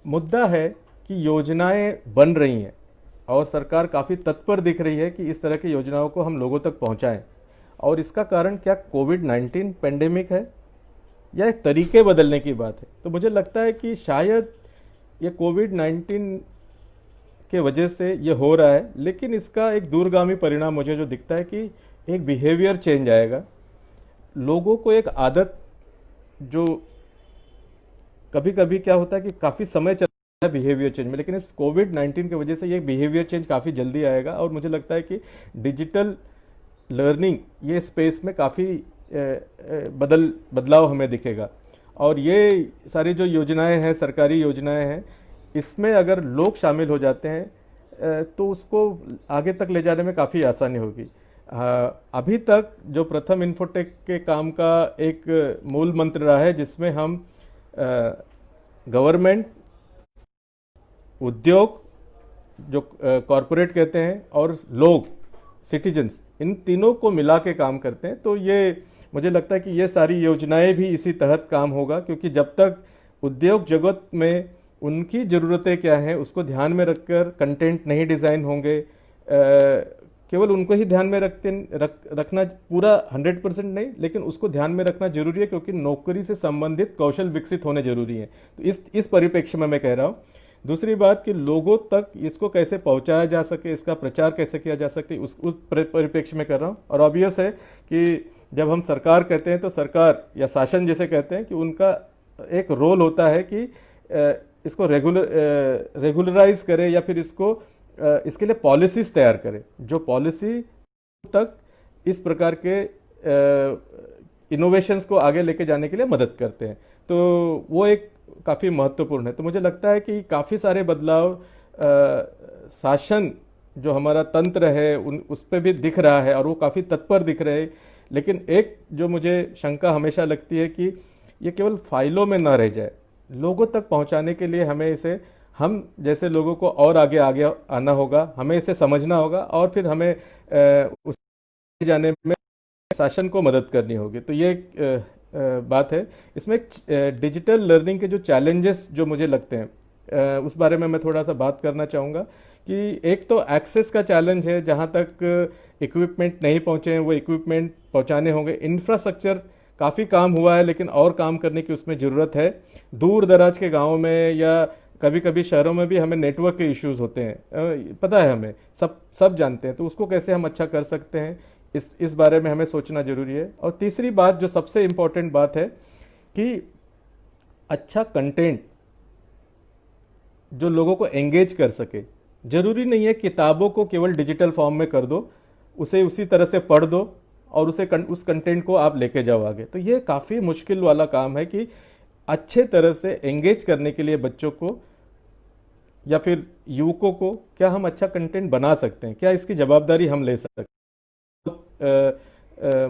मुद्दा है कि योजनाएं बन रही हैं और सरकार काफ़ी तत्पर दिख रही है कि इस तरह की योजनाओं को हम लोगों तक पहुंचाएं। और इसका कारण क्या कोविड-19 पेंडेमिक है या एक तरीके बदलने की बात है? तो मुझे लगता है कि शायद ये कोविड-19 के वजह से ये हो रहा है, लेकिन इसका एक दूरगामी परिणाम मुझे जो दिखता है कि एक बिहेवियर चेंज आएगा। लोगों को एक आदत, जो कभी कभी क्या होता है कि काफ़ी समय चलता है बिहेवियर चेंज में, लेकिन इस कोविड-19 की वजह से ये बिहेवियर चेंज काफ़ी जल्दी आएगा। और मुझे लगता है कि डिजिटल लर्निंग ये स्पेस में काफ़ी बदलाव हमें दिखेगा। और ये सारी जो योजनाएं हैं, सरकारी योजनाएं हैं, इसमें अगर लोग शामिल हो जाते हैं तो उसको आगे तक ले जाने में काफ़ी आसानी होगी। अभी तक जो प्रथम इन्फोटेक के काम का एक मूल मंत्र रहा है, जिसमें हम गवर्नमेंट, उद्योग जो कॉरपोरेट कहते हैं और लोग, सिटीजन्स, इन तीनों को मिला के काम करते हैं। तो ये मुझे लगता है कि ये सारी योजनाएं भी इसी तहत काम होगा, क्योंकि जब तक उद्योग जगत में उनकी ज़रूरतें क्या हैं उसको ध्यान में रखकर कंटेंट नहीं डिज़ाइन होंगे, केवल उनको ही ध्यान में रखना पूरा 100% नहीं, लेकिन उसको ध्यान में रखना जरूरी है, क्योंकि नौकरी से संबंधित कौशल विकसित होने जरूरी है। तो इस परिप्रेक्ष्य में मैं कह रहा हूँ। दूसरी बात कि लोगों तक इसको कैसे पहुंचाया जा सके, इसका प्रचार कैसे किया जा सके, उस परिप्रेक्ष्य में कर रहा हूँ। और ऑब्वियस है कि जब हम सरकार कहते हैं तो सरकार या शासन जैसे कहते हैं कि उनका एक रोल होता है कि इसको रेगुलराइज करे या फिर इसको इसके लिए पॉलिसीज तैयार करे, जो पॉलिसी तक इस प्रकार के इनोवेशंस को आगे लेके जाने के लिए मदद करते हैं। तो वो एक काफ़ी महत्वपूर्ण है। तो मुझे लगता है कि काफ़ी सारे बदलाव शासन जो हमारा तंत्र है उस पर भी दिख रहा है और वो काफ़ी तत्पर दिख रहे हैं। लेकिन एक जो मुझे शंका हमेशा लगती है कि ये केवल फाइलों में ना रह जाए, लोगों तक पहुंचाने के लिए हमें इसे, हम जैसे लोगों को और आगे आना होगा, हमें इसे समझना होगा और फिर हमें उस जाने में शासन को मदद करनी होगी। तो ये बात है। इसमें डिजिटल लर्निंग के जो चैलेंजेस जो मुझे लगते हैं उस बारे में मैं थोड़ा सा बात करना चाहूँगा कि एक तो एक्सेस का चैलेंज है, जहाँ तक इक्विपमेंट नहीं पहुँचे हैं वो इक्विपमेंट पहुँचाने होंगे। इंफ्रास्ट्रक्चर काफ़ी काम हुआ है, लेकिन और काम करने की उसमें ज़रूरत है। दूर दराज के गाँव में या कभी कभी शहरों में भी हमें नेटवर्क के इश्यूज होते हैं, पता है, हमें सब जानते हैं। तो उसको कैसे हम अच्छा कर सकते हैं, इस बारे में हमें सोचना जरूरी है। और तीसरी बात जो सबसे इम्पोर्टेंट बात है कि अच्छा कंटेंट जो लोगों को एंगेज कर सके। जरूरी नहीं है किताबों को केवल डिजिटल फॉर्म में कर दो, उसे उसी तरह से पढ़ दो और उस कंटेंट को आप लेके जाओ आगे। तो ये काफ़ी मुश्किल वाला काम है कि अच्छे तरह से एंगेज करने के लिए बच्चों को या फिर युवकों को क्या हम अच्छा कंटेंट बना सकते हैं, क्या इसकी जवाबदारी हम ले सकते हैं।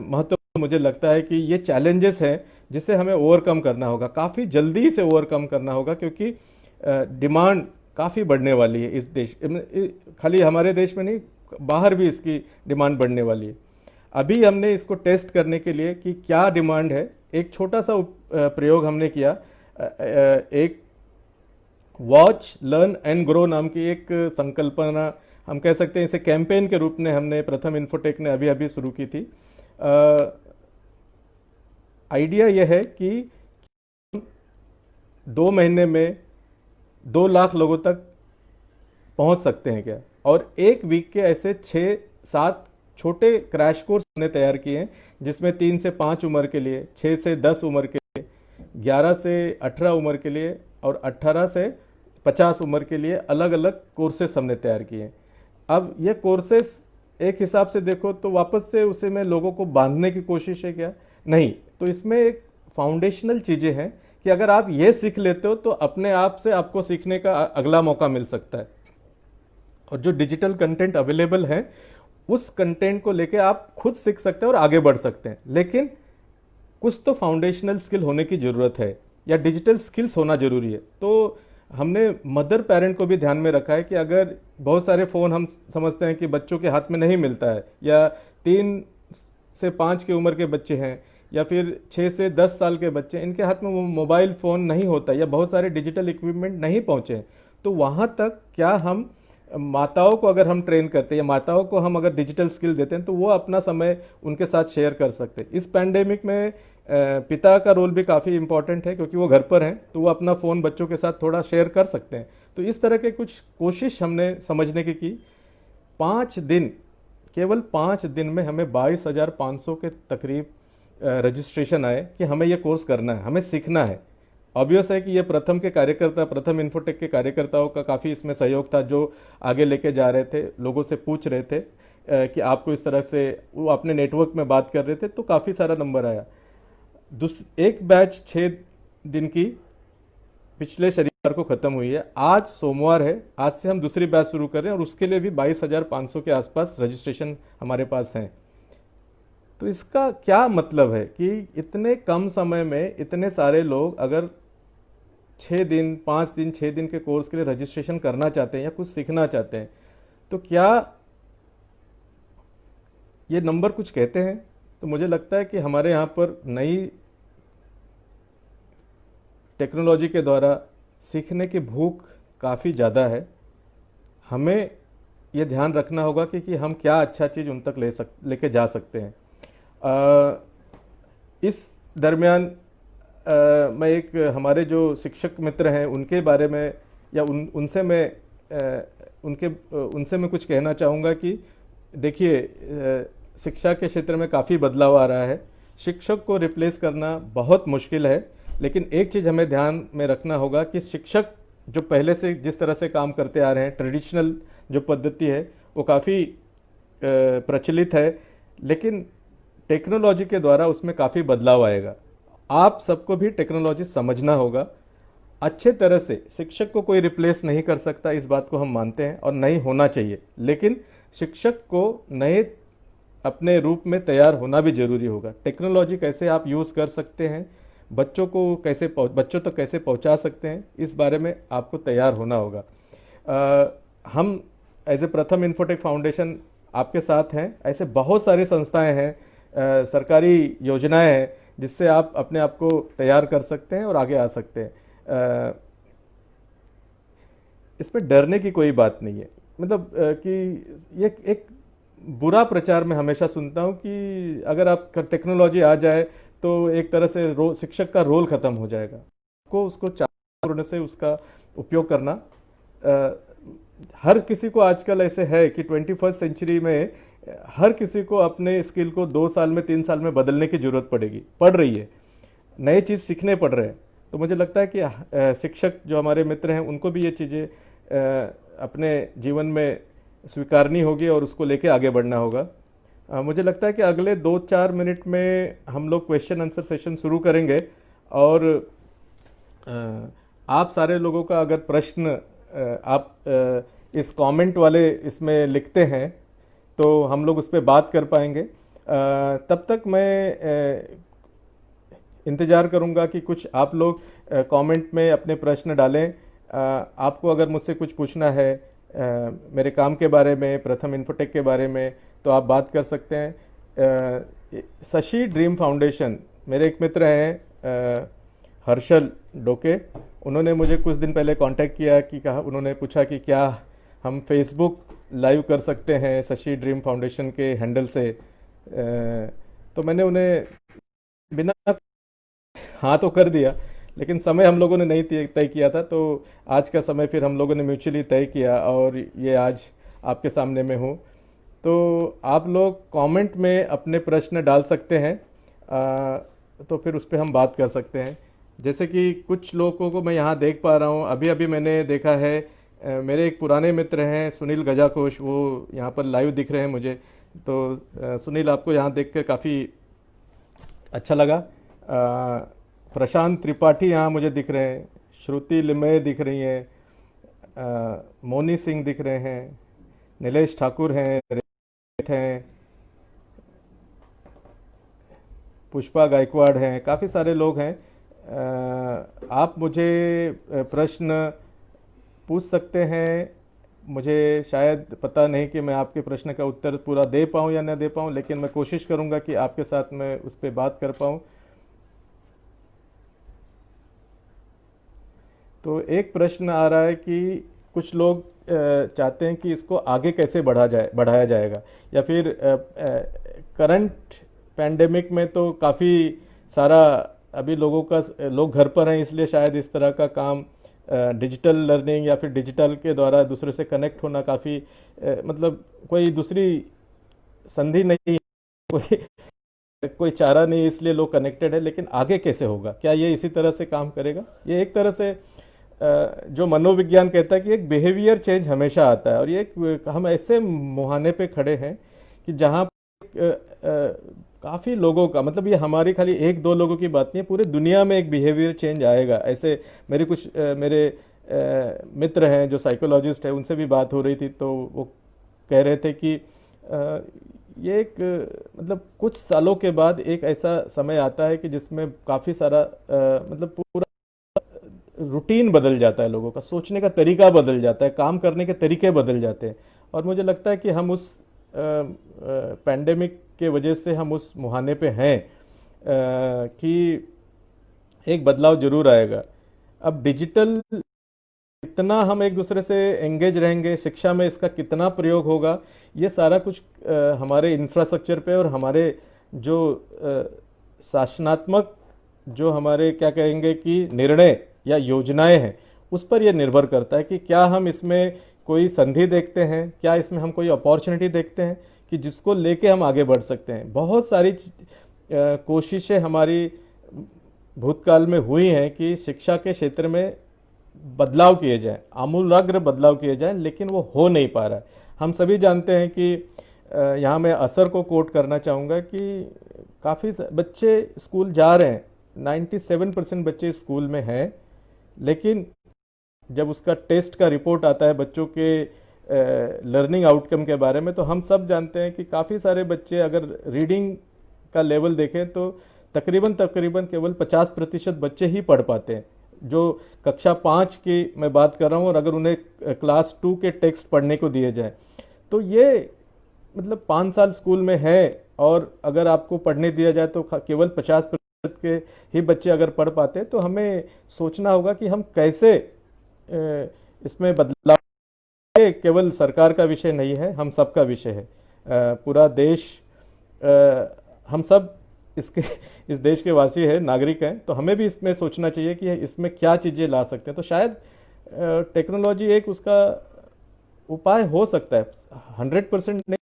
महत्वपूर्ण मुझे लगता है कि ये चैलेंजेस हैं जिसे हमें ओवरकम करना होगा, काफ़ी जल्दी से ओवरकम करना होगा, क्योंकि डिमांड काफ़ी बढ़ने वाली है इस देश, खाली हमारे देश में नहीं, बाहर भी इसकी डिमांड बढ़ने वाली है। अभी हमने इसको टेस्ट करने के लिए कि क्या डिमांड है, एक छोटा सा प्रयोग हमने किया। एक वॉच लर्न एंड ग्रो नाम की एक संकल्पना, हम कह सकते हैं इसे कैंपेन के रूप में हमने प्रथम इन्फोटेक ने अभी अभी शुरू की थी। आइडिया यह है कि 2 महीने में 2 लाख लोगों तक पहुंच सकते हैं क्या, और एक वीक के ऐसे 6-7 छोटे क्रैश कोर्स हमने तैयार किए हैं, जिसमें 3 से 5 उम्र के लिए, 6 से 10 उम्र के लिए, 11 से 18 उम्र के लिए और 18 से 50 उम्र के लिए अलग अलग कोर्सेस हमने तैयार किए हैं। अब ये कोर्सेस एक हिसाब से देखो तो वापस से उसे में लोगों को बांधने की कोशिश है क्या? नहीं। तो इसमें एक फाउंडेशनल चीज़ें हैं कि अगर आप ये सीख लेते हो तो अपने आप से आपको सीखने का अगला मौका मिल सकता है। और जो डिजिटल कंटेंट अवेलेबल है उस कंटेंट को लेके आप खुद सीख सकते हैं और आगे बढ़ सकते हैं, लेकिन कुछ तो फाउंडेशनल स्किल होने की ज़रूरत है या डिजिटल स्किल्स होना ज़रूरी है। तो हमने मदर पेरेंट को भी ध्यान में रखा है कि अगर बहुत सारे फ़ोन हम समझते हैं कि बच्चों के हाथ में नहीं मिलता है, या 3 से 5 की उम्र के बच्चे हैं या फिर 6 से 10 साल के बच्चे, इनके हाथ में वो मोबाइल फ़ोन नहीं होता या बहुत सारे डिजिटल इक्विपमेंट नहीं पहुँचे, तो वहाँ तक क्या हम माताओं को अगर हम ट्रेन करते हैं या माताओं को हम अगर डिजिटल स्किल देते हैं तो वो अपना समय उनके साथ शेयर कर सकते हैं। इस पैंडेमिक में पिता का रोल भी काफ़ी इंपॉर्टेंट है, क्योंकि वो घर पर हैं तो वो अपना फ़ोन बच्चों के साथ थोड़ा शेयर कर सकते हैं। तो इस तरह के कुछ कोशिश हमने समझने की 5 दिन, केवल 5 दिन में हमें 22,500 के तकरीब रजिस्ट्रेशन आए कि हमें ये कोर्स करना है, हमें सीखना है। ऑब्वियस है कि ये प्रथम के कार्यकर्ता, प्रथम इन्फोटेक के कार्यकर्ताओं का काफ़ी इसमें सहयोग था, जो आगे लेके जा रहे थे, लोगों से पूछ रहे थे कि आपको इस तरह से, वो अपने नेटवर्क में बात कर रहे थे, तो काफ़ी सारा नंबर आया। एक बैच 6 दिन की पिछले शनिवार को ख़त्म हुई है, आज सोमवार है, आज से हम दूसरी बैच शुरू कर रहे हैं और उसके लिए भी 22,500 के आसपास रजिस्ट्रेशन हमारे पास हैं। तो इसका क्या मतलब है कि इतने कम समय में इतने सारे लोग अगर 6 दिन, 5 दिन, 6 दिन के कोर्स के लिए रजिस्ट्रेशन करना चाहते हैं या कुछ सीखना चाहते हैं, तो क्या ये नंबर कुछ कहते हैं? तो मुझे लगता है कि हमारे यहाँ पर नई टेक्नोलॉजी के द्वारा सीखने की भूख काफ़ी ज़्यादा है। हमें ये ध्यान रखना होगा कि हम क्या अच्छा चीज़ उन तक लेके जा सकते हैं। इस दरमियान मैं एक हमारे जो शिक्षक मित्र हैं उनके बारे में या उनसे मैं कुछ कहना चाहूँगा कि देखिए, शिक्षा के क्षेत्र में काफ़ी बदलाव आ रहा है। शिक्षक को रिप्लेस करना बहुत मुश्किल है, लेकिन एक चीज़ हमें ध्यान में रखना होगा कि शिक्षक जो पहले से जिस तरह से काम करते आ रहे हैं, ट्रेडिशनल जो पद्धति है वो काफ़ी प्रचलित है, लेकिन टेक्नोलॉजी के द्वारा उसमें काफ़ी बदलाव आएगा। आप सबको भी टेक्नोलॉजी समझना होगा अच्छे तरह से। शिक्षक को कोई रिप्लेस नहीं कर सकता, इस बात को हम मानते हैं और नहीं होना चाहिए, लेकिन शिक्षक को नए अपने रूप में तैयार होना भी जरूरी होगा। टेक्नोलॉजी कैसे आप यूज़ कर सकते हैं, बच्चों तक कैसे पहुंचा सकते हैं, इस बारे में आपको तैयार होना होगा। हम एज ए प्रथम इन्फोटेक फाउंडेशन आपके साथ हैं। ऐसे बहुत सारी संस्थाएं हैं, सरकारी योजनाएं हैं जिससे आप अपने आप को तैयार कर सकते हैं और आगे आ सकते हैं। इसमें डरने की कोई बात नहीं है। मतलब कि ये एक बुरा प्रचार मैं हमेशा सुनता हूँ कि अगर आप टेक्नोलॉजी आ जाए तो एक तरह से शिक्षक का रोल ख़त्म हो जाएगा। को उसको चार से उसका उपयोग करना, हर किसी को आजकल ऐसे है कि 21st सेंचुरी में हर किसी को अपने स्किल को 2 साल में 3 साल में बदलने की ज़रूरत पड़ रही है, नई चीज़ सीखने पड़ रहे हैं। तो मुझे लगता है कि शिक्षक जो हमारे मित्र हैं उनको भी ये चीज़ें अपने जीवन में स्वीकारनी होगी और उसको लेके आगे बढ़ना होगा। मुझे लगता है कि अगले 2-4 मिनट में हम लोग क्वेश्चन आंसर सेशन शुरू करेंगे और आप सारे लोगों का अगर प्रश्न आप इस कमेंट वाले इसमें लिखते हैं तो हम लोग उस पर बात कर पाएंगे। तब तक मैं इंतज़ार करूंगा कि कुछ आप लोग कमेंट में अपने प्रश्न डालें। आपको अगर मुझसे कुछ पूछना है मेरे काम के बारे में, प्रथम इन्फोटेक के बारे में, तो आप बात कर सकते हैं। शशि ड्रीम फाउंडेशन, मेरे एक मित्र हैं हर्षल डोके, उन्होंने मुझे कुछ दिन पहले कांटेक्ट किया कि कहा, उन्होंने पूछा कि क्या हम फेसबुक लाइव कर सकते हैं शशि ड्रीम फाउंडेशन के हैंडल से। तो मैंने उन्हें बिना हाँ तो कर दिया, लेकिन समय हम लोगों ने नहीं तय किया था, तो आज का समय फिर हम लोगों ने म्यूचुअली तय किया और ये आज आपके सामने में हूँ। तो आप लोग कमेंट में अपने प्रश्न डाल सकते हैं, तो फिर उस पर हम बात कर सकते हैं। जैसे कि कुछ लोगों को मैं यहाँ देख पा रहा हूँ, अभी अभी मैंने देखा है, मेरे एक पुराने मित्र हैं सुनील गजाकोश, वो यहाँ पर लाइव दिख रहे हैं मुझे। तो सुनील, आपको यहाँ देख कर काफ़ी अच्छा लगा। प्रशांत त्रिपाठी यहाँ मुझे दिख रहे हैं, श्रुति लिमये दिख रही हैं, मोनी सिंह दिख रहे हैं, नीलेश ठाकुर हैं, हैं, पुष्पा गायकवाड़ हैं, काफ़ी सारे लोग हैं। आप मुझे प्रश्न पूछ सकते हैं। मुझे शायद पता नहीं कि मैं आपके प्रश्न का उत्तर पूरा दे पाऊँ या न दे पाऊँ, लेकिन मैं कोशिश करूँगा कि आपके साथ मैं उस पर बात कर पाऊँ। तो एक प्रश्न आ रहा है कि कुछ लोग चाहते हैं कि इसको आगे कैसे बढ़ाया जाएगा, या फिर करंट पैंडेमिक में तो काफ़ी सारा अभी लोग घर पर हैं, इसलिए शायद इस तरह का काम डिजिटल लर्निंग या फिर डिजिटल के द्वारा दूसरे से कनेक्ट होना काफ़ी मतलब कोई दूसरी संधि नहीं, कोई चारा नहीं, इसलिए लोग कनेक्टेड है। लेकिन आगे कैसे होगा, क्या ये इसी तरह से काम करेगा? ये एक तरह से जो मनोविज्ञान कहता है कि एक बिहेवियर चेंज हमेशा आता है, और ये हम ऐसे मुहाने पे खड़े हैं कि जहाँ काफ़ी लोगों का, मतलब ये हमारी खाली एक दो लोगों की बात नहीं है, पूरे दुनिया में एक बिहेवियर चेंज आएगा। ऐसे मेरे कुछ मेरे मित्र हैं जो साइकोलॉजिस्ट है, उनसे भी बात हो रही थी, तो वो कह रहे थे कि ये एक मतलब कुछ सालों के बाद एक ऐसा समय आता है कि जिसमें काफ़ी सारा मतलब पूरा रूटीन बदल जाता है, लोगों का सोचने का तरीका बदल जाता है, काम करने के तरीके बदल जाते हैं। और मुझे लगता है कि हम उस पैंडेमिक के वजह से हम उस मुहाने पे हैं कि एक बदलाव जरूर आएगा। अब डिजिटल कितना हम एक दूसरे से एंगेज रहेंगे, शिक्षा में इसका कितना प्रयोग होगा, ये सारा कुछ हमारे इंफ्रास्ट्रक्चर पे और हमारे जो शासनात्मक जो हमारे क्या कहेंगे कि निर्णय या योजनाएं हैं, उस पर यह निर्भर करता है कि क्या हम इसमें कोई संधि देखते हैं, क्या इसमें हम कोई अपॉर्चुनिटी देखते हैं कि जिसको लेके हम आगे बढ़ सकते हैं। बहुत सारी कोशिशें हमारी भूतकाल में हुई हैं कि शिक्षा के क्षेत्र में बदलाव किए जाएं, आमूलाग्र बदलाव किए जाएं, लेकिन वो हो नहीं पा रहा है। हम सभी जानते हैं कि यहाँ मैं असर को कोट करना चाहूँगा कि काफ़ी बच्चे स्कूल जा रहे हैं, 97% बच्चे स्कूल में हैं, लेकिन जब उसका टेस्ट का रिपोर्ट आता है बच्चों के लर्निंग आउटकम के बारे में, तो हम सब जानते हैं कि काफ़ी सारे बच्चे अगर रीडिंग का लेवल देखें तो तकरीबन केवल 50% बच्चे ही पढ़ पाते हैं, जो कक्षा 5 की मैं बात कर रहा हूँ। और अगर उन्हें क्लास 2 के टेक्स्ट पढ़ने को दिए जाए तो ये मतलब 5 साल स्कूल में है, और अगर आपको पढ़ने दिया जाए तो केवल 50% के ही बच्चे अगर पढ़ पाते हैं। तो हमें सोचना होगा कि हम कैसे इसमें बदलाव, केवल सरकार का विषय नहीं है, हम सब का विषय है। पूरा देश, हम सब इस देश के वासी हैं, नागरिक हैं, तो हमें भी इसमें सोचना चाहिए कि इसमें क्या चीज़ें ला सकते हैं। तो शायद टेक्नोलॉजी एक उसका उपाय हो सकता है, 100% नहीं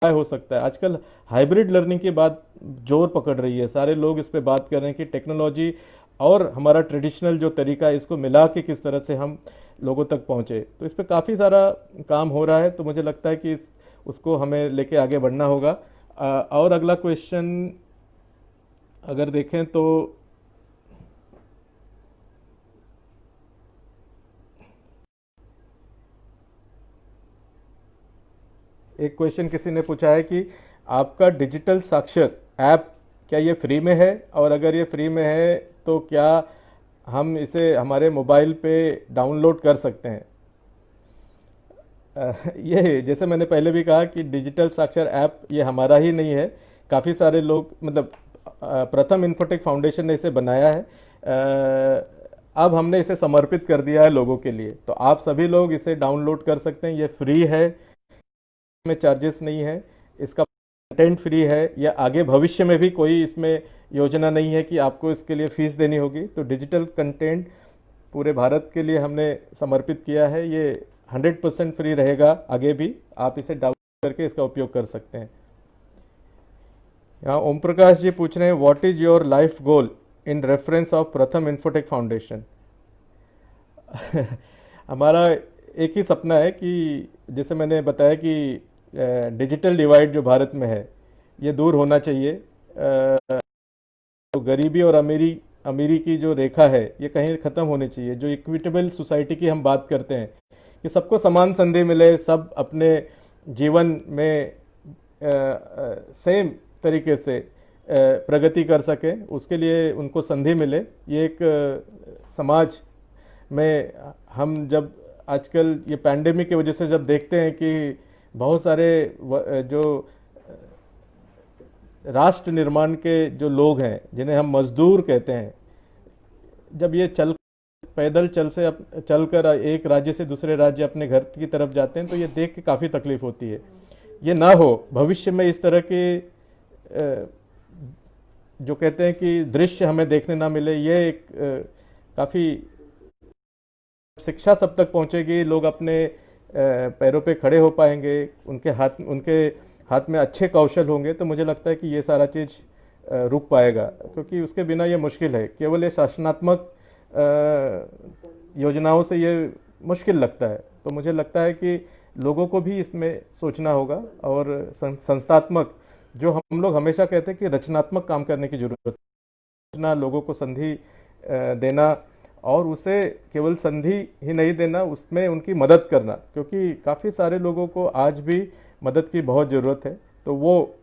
उपाय हो सकता है। आजकल हाइब्रिड लर्निंग की बात जोर पकड़ रही है, सारे लोग इस पे बात कर रहे हैं कि टेक्नोलॉजी और हमारा ट्रेडिशनल जो तरीका है, इसको मिला के किस तरह से हम लोगों तक पहुँचे। तो इस पर काफ़ी सारा काम हो रहा है, तो मुझे लगता है कि उसको हमें लेके आगे बढ़ना होगा। और अगला क्वेश्चन अगर देखें तो एक क्वेश्चन किसी ने पूछा है कि आपका डिजिटल साक्षर ऐप क्या ये फ्री में है, और अगर ये फ्री में है तो क्या हम इसे हमारे मोबाइल पे डाउनलोड कर सकते हैं? ये जैसे मैंने पहले भी कहा कि डिजिटल साक्षर ऐप ये हमारा ही नहीं है, काफ़ी सारे लोग, मतलब प्रथम इन्फोटेक फाउंडेशन ने इसे बनाया है, अब हमने इसे समर्पित कर दिया है लोगों के लिए। तो आप सभी लोग इसे डाउनलोड कर सकते हैं, ये फ्री है, इसमें चार्जेस नहीं है, इसका कंटेंट फ्री है। या आगे भविष्य में भी कोई इसमें योजना नहीं है कि आपको इसके लिए फीस देनी होगी। तो डिजिटल कंटेंट पूरे भारत के लिए हमने समर्पित किया है, ये 100% फ्री रहेगा आगे भी। आप इसे डाउनलोड करके इसका उपयोग कर सकते हैं। यहाँ ओम प्रकाश जी पूछ रहे हैं, what is your life goal in reference of प्रथम इन्फोटेक फाउंडेशन। हमारा एक ही सपना है कि जैसे मैंने बताया कि डिजिटल डिवाइड जो भारत में है ये दूर होना चाहिए। तो गरीबी और अमीरी की जो रेखा है ये कहीं ख़त्म होनी चाहिए। जो इक्विटेबल सोसाइटी की हम बात करते हैं कि सबको समान संधि मिले, सब अपने जीवन में सेम तरीके से प्रगति कर सके, उसके लिए उनको संधि मिले। ये एक समाज में हम जब आजकल ये पैंडेमिक की वजह से जब देखते हैं कि बहुत सारे जो राष्ट्र निर्माण के जो लोग हैं जिन्हें हम मजदूर कहते हैं, जब ये पैदल चलकर एक राज्य से दूसरे राज्य अपने घर की तरफ जाते हैं तो ये देख के काफ़ी तकलीफ होती है। ये ना हो, भविष्य में इस तरह के जो कहते हैं कि दृश्य हमें देखने ना मिले। ये एक काफ़ी शिक्षा सब तक पहुंचेगी, लोग अपने पैरों पे खड़े हो पाएंगे, उनके हाथ में अच्छे कौशल होंगे, तो मुझे लगता है कि ये सारा चीज़ रुक पाएगा, क्योंकि उसके बिना ये मुश्किल है। केवल ये शासनात्मक योजनाओं से ये मुश्किल लगता है। तो मुझे लगता है कि लोगों को भी इसमें सोचना होगा और संस्थात्मक, जो हम लोग हमेशा कहते हैं कि रचनात्मक काम करने की जरूरत है। रचना, लोगों को संधि देना, और उसे केवल संधि ही नहीं देना, उसमें उनकी मदद करना, क्योंकि काफ़ी सारे लोगों को आज भी मदद की बहुत ज़रूरत है। तो वो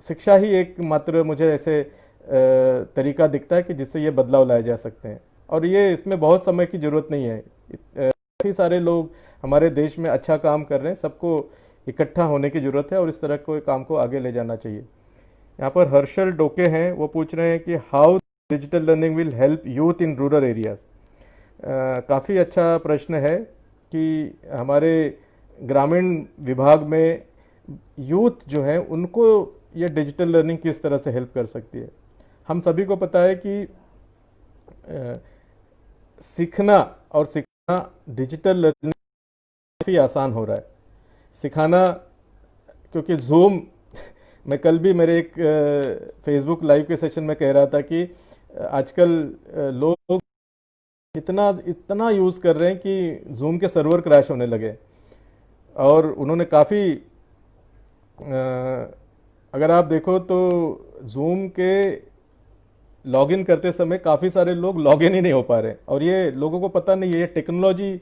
शिक्षा ही एक मात्र मुझे ऐसे तरीका दिखता है कि जिससे ये बदलाव लाए जा सकते हैं। और ये इसमें बहुत समय की ज़रूरत नहीं है। काफ़ी सारे लोग हमारे देश में अच्छा काम कर रहे हैं, सबको इकट्ठा होने की ज़रूरत है और इस तरह के काम को आगे ले जाना चाहिए। यहाँ पर हर्षल डोके हैं, वो पूछ रहे हैं कि how digital learning will help youth in rural areas. काफ़ी अच्छा प्रश्न है कि हमारे ग्रामीण विभाग में यूथ जो है उनको ये डिजिटल लर्निंग किस तरह से हेल्प कर सकती है। हम सभी को पता है कि सीखना और सिखाना डिजिटल लर्निंग काफ़ी आसान हो रहा है। सिखाना, क्योंकि जूम मैं कल भी मेरे एक फेसबुक लाइव के सेशन में कह रहा था कि आजकल लोग इतना यूज़ कर रहे हैं कि जूम के सर्वर क्रैश होने लगे। और उन्होंने काफ़ी, अगर आप देखो तो जूम के लॉगिन करते समय काफ़ी सारे लोग लॉगिन ही नहीं हो पा रहे, और ये लोगों को पता नहीं है। ये टेक्नोलॉजी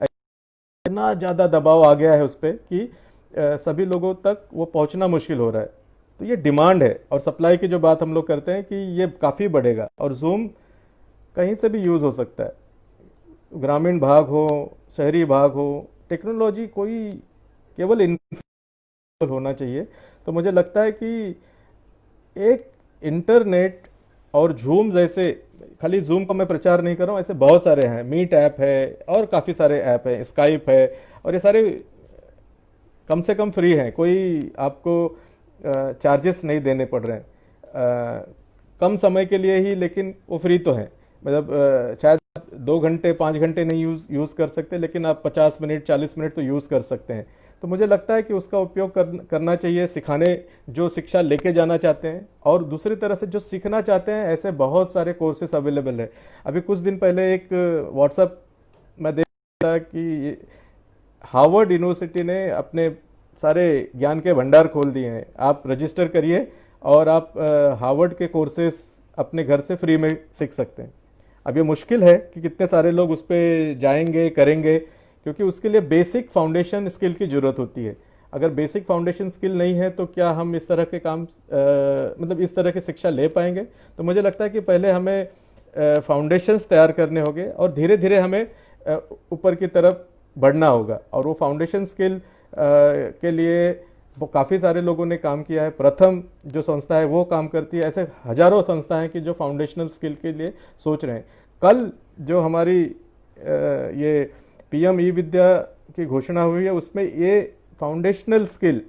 इतना ज़्यादा दबाव आ गया है उस पर कि सभी लोगों तक वो पहुंचना मुश्किल हो रहा है। तो ये डिमांड है, और सप्लाई की जो बात हम लोग करते हैं कि ये काफ़ी बढ़ेगा, और जूम कहीं से भी यूज़ हो सकता है, ग्रामीण भाग हो, शहरी भाग हो। टेक्नोलॉजी कोई केवल होना चाहिए। तो मुझे लगता है कि एक इंटरनेट और जूम जैसे, खाली जूम का मैं प्रचार नहीं कर रहा हूँ, ऐसे बहुत सारे हैं। मीट ऐप है और काफ़ी सारे ऐप हैं, स्काइप है, और ये सारे कम से कम फ्री हैं, कोई आपको चार्जेस नहीं देने पड़ रहे हैं, कम समय के लिए ही, लेकिन वो फ्री तो हैं। मतलब शायद 2 घंटे 5 घंटे नहीं यूज़ कर सकते, लेकिन आप 50 मिनट 40 मिनट तो यूज़ कर सकते हैं। तो मुझे लगता है कि उसका उपयोग करना चाहिए सिखाने, जो शिक्षा लेके जाना चाहते हैं, और दूसरी तरह से जो सीखना चाहते हैं। ऐसे बहुत सारे कोर्सेस अवेलेबल है। अभी कुछ दिन पहले एक व्हाट्सएप में देखा कि हार्वर्ड यूनिवर्सिटी ने अपने सारे ज्ञान के भंडार खोल दिए हैं। आप रजिस्टर करिए और आप हार्वर्ड के कोर्सेस अपने घर से फ्री में सीख सकते हैं। अब ये मुश्किल है कि कितने सारे लोग उस पर जाएंगे, करेंगे, क्योंकि उसके लिए बेसिक फाउंडेशन स्किल की ज़रूरत होती है। अगर बेसिक फाउंडेशन स्किल नहीं है तो क्या हम इस तरह के काम मतलब इस तरह की शिक्षा ले पाएंगे। तो मुझे लगता है कि पहले हमें फाउंडेशंस तैयार करने होंगे, और धीरे धीरे हमें ऊपर की तरफ बढ़ना होगा। और वो फाउंडेशन स्किल के लिए वो काफ़ी सारे लोगों ने काम किया है। प्रथम जो संस्था है वो काम करती है। ऐसे हजारों संस्थाएं हैं कि जो फाउंडेशनल स्किल के लिए सोच रहे हैं। कल जो हमारी ये पीएम ई विद्या की घोषणा हुई है, उसमें ये फाउंडेशनल स्किल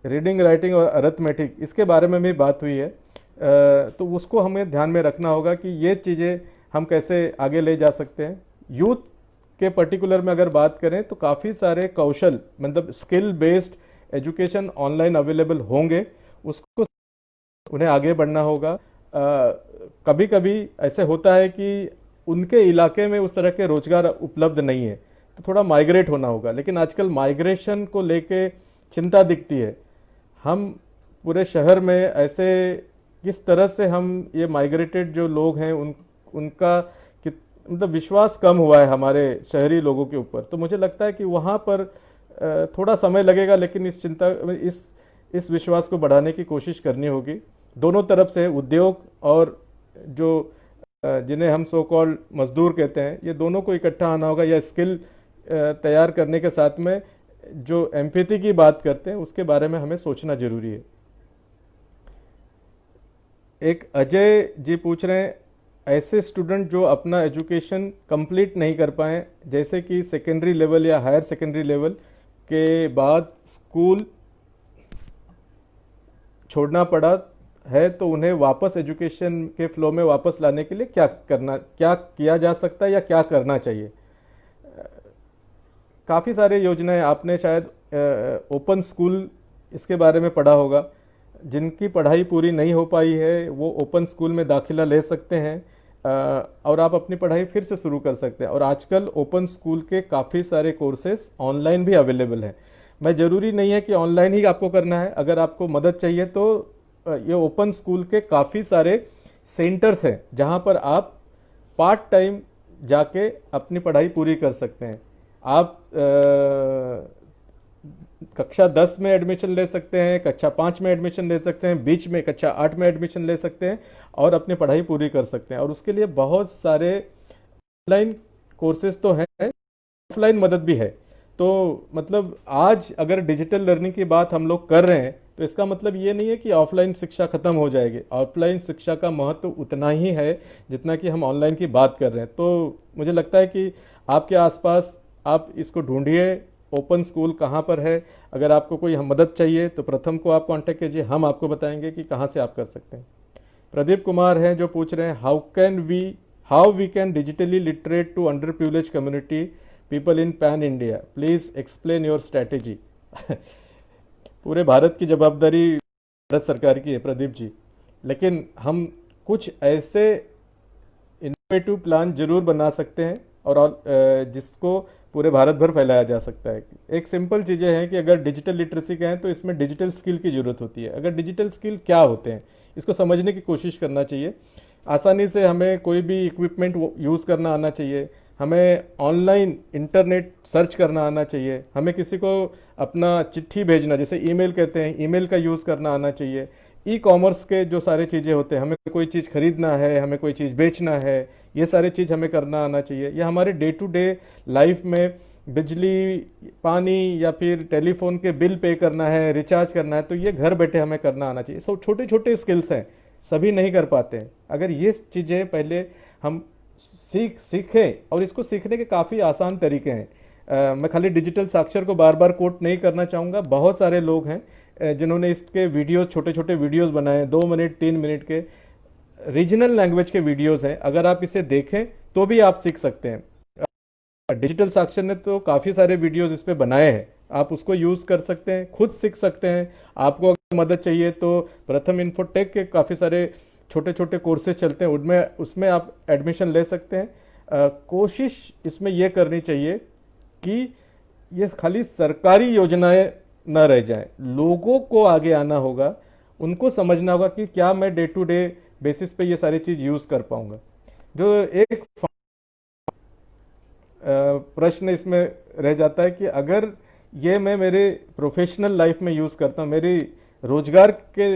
रीडिंग, राइटिंग और अरिथमेटिक, इसके बारे में भी बात हुई है। तो उसको हमें ध्यान में रखना होगा कि ये चीज़ें हम कैसे आगे ले जा सकते हैं। यूथ के पर्टिकुलर में अगर बात करें तो काफ़ी सारे कौशल, मतलब skill based education online available होंगे, उसको उन्हें आगे बढ़ना होगा। कभी कभी ऐसे होता है कि उनके इलाके में उस तरह के रोजगार उपलब्ध नहीं है, तो थोड़ा माइग्रेट होना होगा। लेकिन आजकल माइग्रेशन को लेके चिंता दिखती है। हम पूरे शहर में ऐसे किस तरह से हम ये माइग्रेटेड जो लोग हैं उनका मतलब विश्वास कम हुआ है हमारे शहरी लोगों के ऊपर। तो मुझे लगता है कि वहाँ पर थोड़ा समय लगेगा, लेकिन इस विश्वास को बढ़ाने की कोशिश करनी होगी दोनों तरफ से। उद्योग और जो जिन्हें हम सो कॉल्ड मजदूर कहते हैं, ये दोनों को इकट्ठा आना होगा। या स्किल तैयार करने के साथ में जो एम्पैथी की बात करते हैं उसके बारे में हमें सोचना जरूरी है। एक अजय जी पूछ रहे हैं, ऐसे स्टूडेंट जो अपना एजुकेशन कंप्लीट नहीं कर पाए, जैसे कि सेकेंडरी लेवल या हायर सेकेंडरी लेवल के बाद स्कूल छोड़ना पड़ा है, तो उन्हें वापस एजुकेशन के फ्लो में वापस लाने के लिए क्या किया जा सकता है या क्या करना चाहिए। काफ़ी सारे योजनाएं, आपने शायद ओपन स्कूल इसके बारे में पढ़ा होगा। जिनकी पढ़ाई पूरी नहीं हो पाई है वो ओपन स्कूल में दाखिला ले सकते हैं और आप अपनी पढ़ाई फिर से शुरू कर सकते हैं। और आजकल ओपन स्कूल के काफ़ी सारे कोर्सेज ऑनलाइन भी अवेलेबल हैं। मैं ज़रूरी नहीं है कि ऑनलाइन ही आपको करना है। अगर आपको मदद चाहिए तो ये ओपन स्कूल के काफ़ी सारे सेंटर्स हैं जहां पर आप पार्ट टाइम जाके अपनी पढ़ाई पूरी कर सकते हैं। आप कक्षा 10 में एडमिशन ले सकते हैं, कक्षा 5 में एडमिशन ले सकते हैं, बीच में कक्षा 8 में एडमिशन ले सकते हैं और अपनी पढ़ाई पूरी कर सकते हैं। और उसके लिए बहुत सारे ऑनलाइन कोर्सेज तो हैं, ऑफलाइन मदद भी है। तो मतलब आज अगर डिजिटल लर्निंग की बात हम लोग कर रहे हैं तो इसका मतलब ये नहीं है कि ऑफलाइन शिक्षा खत्म हो जाएगी। ऑफलाइन शिक्षा का महत्व उतना ही है जितना कि हम ऑनलाइन की बात कर रहे हैं। तो मुझे लगता है कि आपके आसपास आप इसको ढूंढिए, ओपन स्कूल कहाँ पर है। अगर आपको कोई मदद चाहिए तो प्रथम को आप कांटेक्ट कीजिए, हम आपको बताएंगे कि कहाँ से आप कर सकते हैं। प्रदीप कुमार हैं जो पूछ रहे हैं, how we can digitally literate to under privilege community people in pan India, please explain your strategy. पूरे भारत की जवाबदारी भारत सरकार की है प्रदीप जी, लेकिन हम कुछ ऐसे इनोवेटिव प्लान जरूर बना सकते हैं और जिसको पूरे भारत भर फैलाया जा सकता है। एक सिंपल चीज़ें हैं कि अगर डिजिटल लिटरेसी कहें तो इसमें डिजिटल स्किल की ज़रूरत होती है। अगर डिजिटल स्किल क्या होते हैं इसको समझने की कोशिश करना चाहिए। आसानी से हमें कोई भी इक्विपमेंट यूज़ करना आना चाहिए, हमें ऑनलाइन इंटरनेट सर्च करना आना चाहिए, हमें किसी को अपना चिट्ठी भेजना, जैसे ईमेल कहते हैं, ईमेल का यूज़ करना आना चाहिए। ई कॉमर्स के जो सारे चीज़ें होते हैं, हमें कोई चीज़ खरीदना है, हमें कोई चीज़ बेचना है, ये सारी चीज़ हमें करना आना चाहिए। या हमारे डे टू डे लाइफ में बिजली, पानी या फिर टेलीफोन के बिल पे करना है, रिचार्ज करना है, तो ये घर बैठे हमें करना आना चाहिए। सब छोटे छोटे स्किल्स हैं, सभी नहीं कर पाते हैं। अगर ये चीज़ें पहले हम सीखें, और इसको सीखने के काफ़ी आसान तरीके हैं। मैं खाली डिजिटल साक्षर को बार बार कोट नहीं करना चाहूँगा। बहुत सारे लोग हैं जिन्होंने इसके वीडियोस, छोटे छोटे वीडियोस बनाए, 2 मिनट 3 मिनट के रीजनल लैंग्वेज के वीडियोस हैं। अगर आप इसे देखें तो भी आप सीख सकते हैं। डिजिटल साक्षर ने तो काफ़ी सारे वीडियोस इस पे बनाए हैं, आप उसको यूज़ कर सकते हैं, खुद सीख सकते हैं। आपको अगर मदद चाहिए तो प्रथम इन्फोटेक के काफ़ी सारे छोटे छोटे कोर्सेज चलते हैं, उसमें आप एडमिशन ले सकते हैं। कोशिश इसमें यह करनी चाहिए कि ये खाली सरकारी योजनाएं न रह जाएं, लोगों को आगे आना होगा, उनको समझना होगा कि क्या मैं डे टू डे बेसिस पे ये सारी चीज़ यूज़ कर पाऊंगा। जो एक प्रश्न इसमें रह जाता है कि अगर ये मैं मेरे प्रोफेशनल लाइफ में यूज़ करता हूँ, मेरी रोजगार के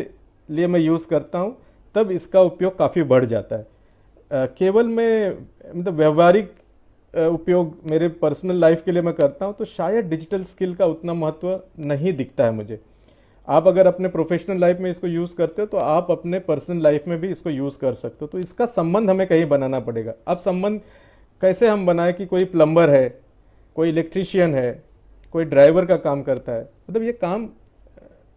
लिए मैं यूज़ करता हूँ, तब इसका उपयोग काफ़ी बढ़ जाता है। केवल मैं मतलब व्यवहारिक उपयोग मेरे पर्सनल लाइफ के लिए मैं करता हूँ तो शायद डिजिटल स्किल का उतना महत्व नहीं दिखता है मुझे। आप अगर अपने प्रोफेशनल लाइफ में इसको यूज़ करते हो तो आप अपने पर्सनल लाइफ में भी इसको यूज़ कर सकते हो। तो इसका संबंध हमें कहीं बनाना पड़ेगा। अब संबंध कैसे हम बनाए कि कोई प्लम्बर है, कोई इलेक्ट्रीशियन है, कोई ड्राइवर का काम करता है, मतलब ये काम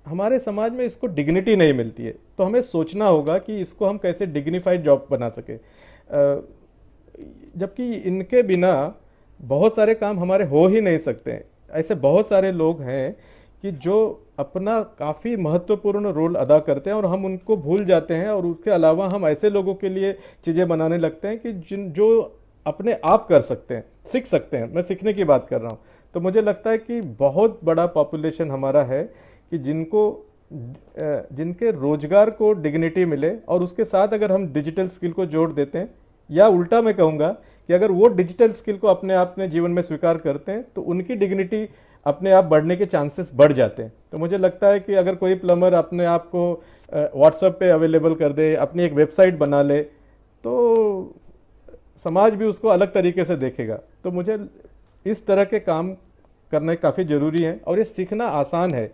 हमारे समाज में इसको डिग्निटी नहीं मिलती है। तो हमें सोचना होगा कि इसको हम कैसे डिग्निफाइड जॉब बना सके, जबकि इनके बिना बहुत सारे काम हमारे हो ही नहीं सकते हैं। ऐसे बहुत सारे लोग हैं कि जो अपना काफ़ी महत्वपूर्ण रोल अदा करते हैं और हम उनको भूल जाते हैं, और उसके अलावा हम ऐसे लोगों के लिए चीज़ें बनाने लगते हैं कि जो अपने आप कर सकते हैं, सीख सकते हैं। मैं सीखने की बात कर रहा हूँ। तो मुझे लगता है कि बहुत बड़ा पॉपुलेशन हमारा है कि जिनके रोजगार को डिग्निटी मिले, और उसके साथ अगर हम डिजिटल स्किल को जोड़ देते हैं, या उल्टा मैं कहूँगा कि अगर वो डिजिटल स्किल को अपने आप में जीवन में स्वीकार करते हैं तो उनकी डिग्निटी अपने आप बढ़ने के चांसेस बढ़ जाते हैं। तो मुझे लगता है कि अगर कोई प्लम्बर अपने आप को व्हाट्सएप पे अवेलेबल कर दे, अपनी एक वेबसाइट बना ले, तो समाज भी उसको अलग तरीके से देखेगा। तो मुझे इस तरह के काम करने काफ़ी ज़रूरी है, और ये सीखना आसान है।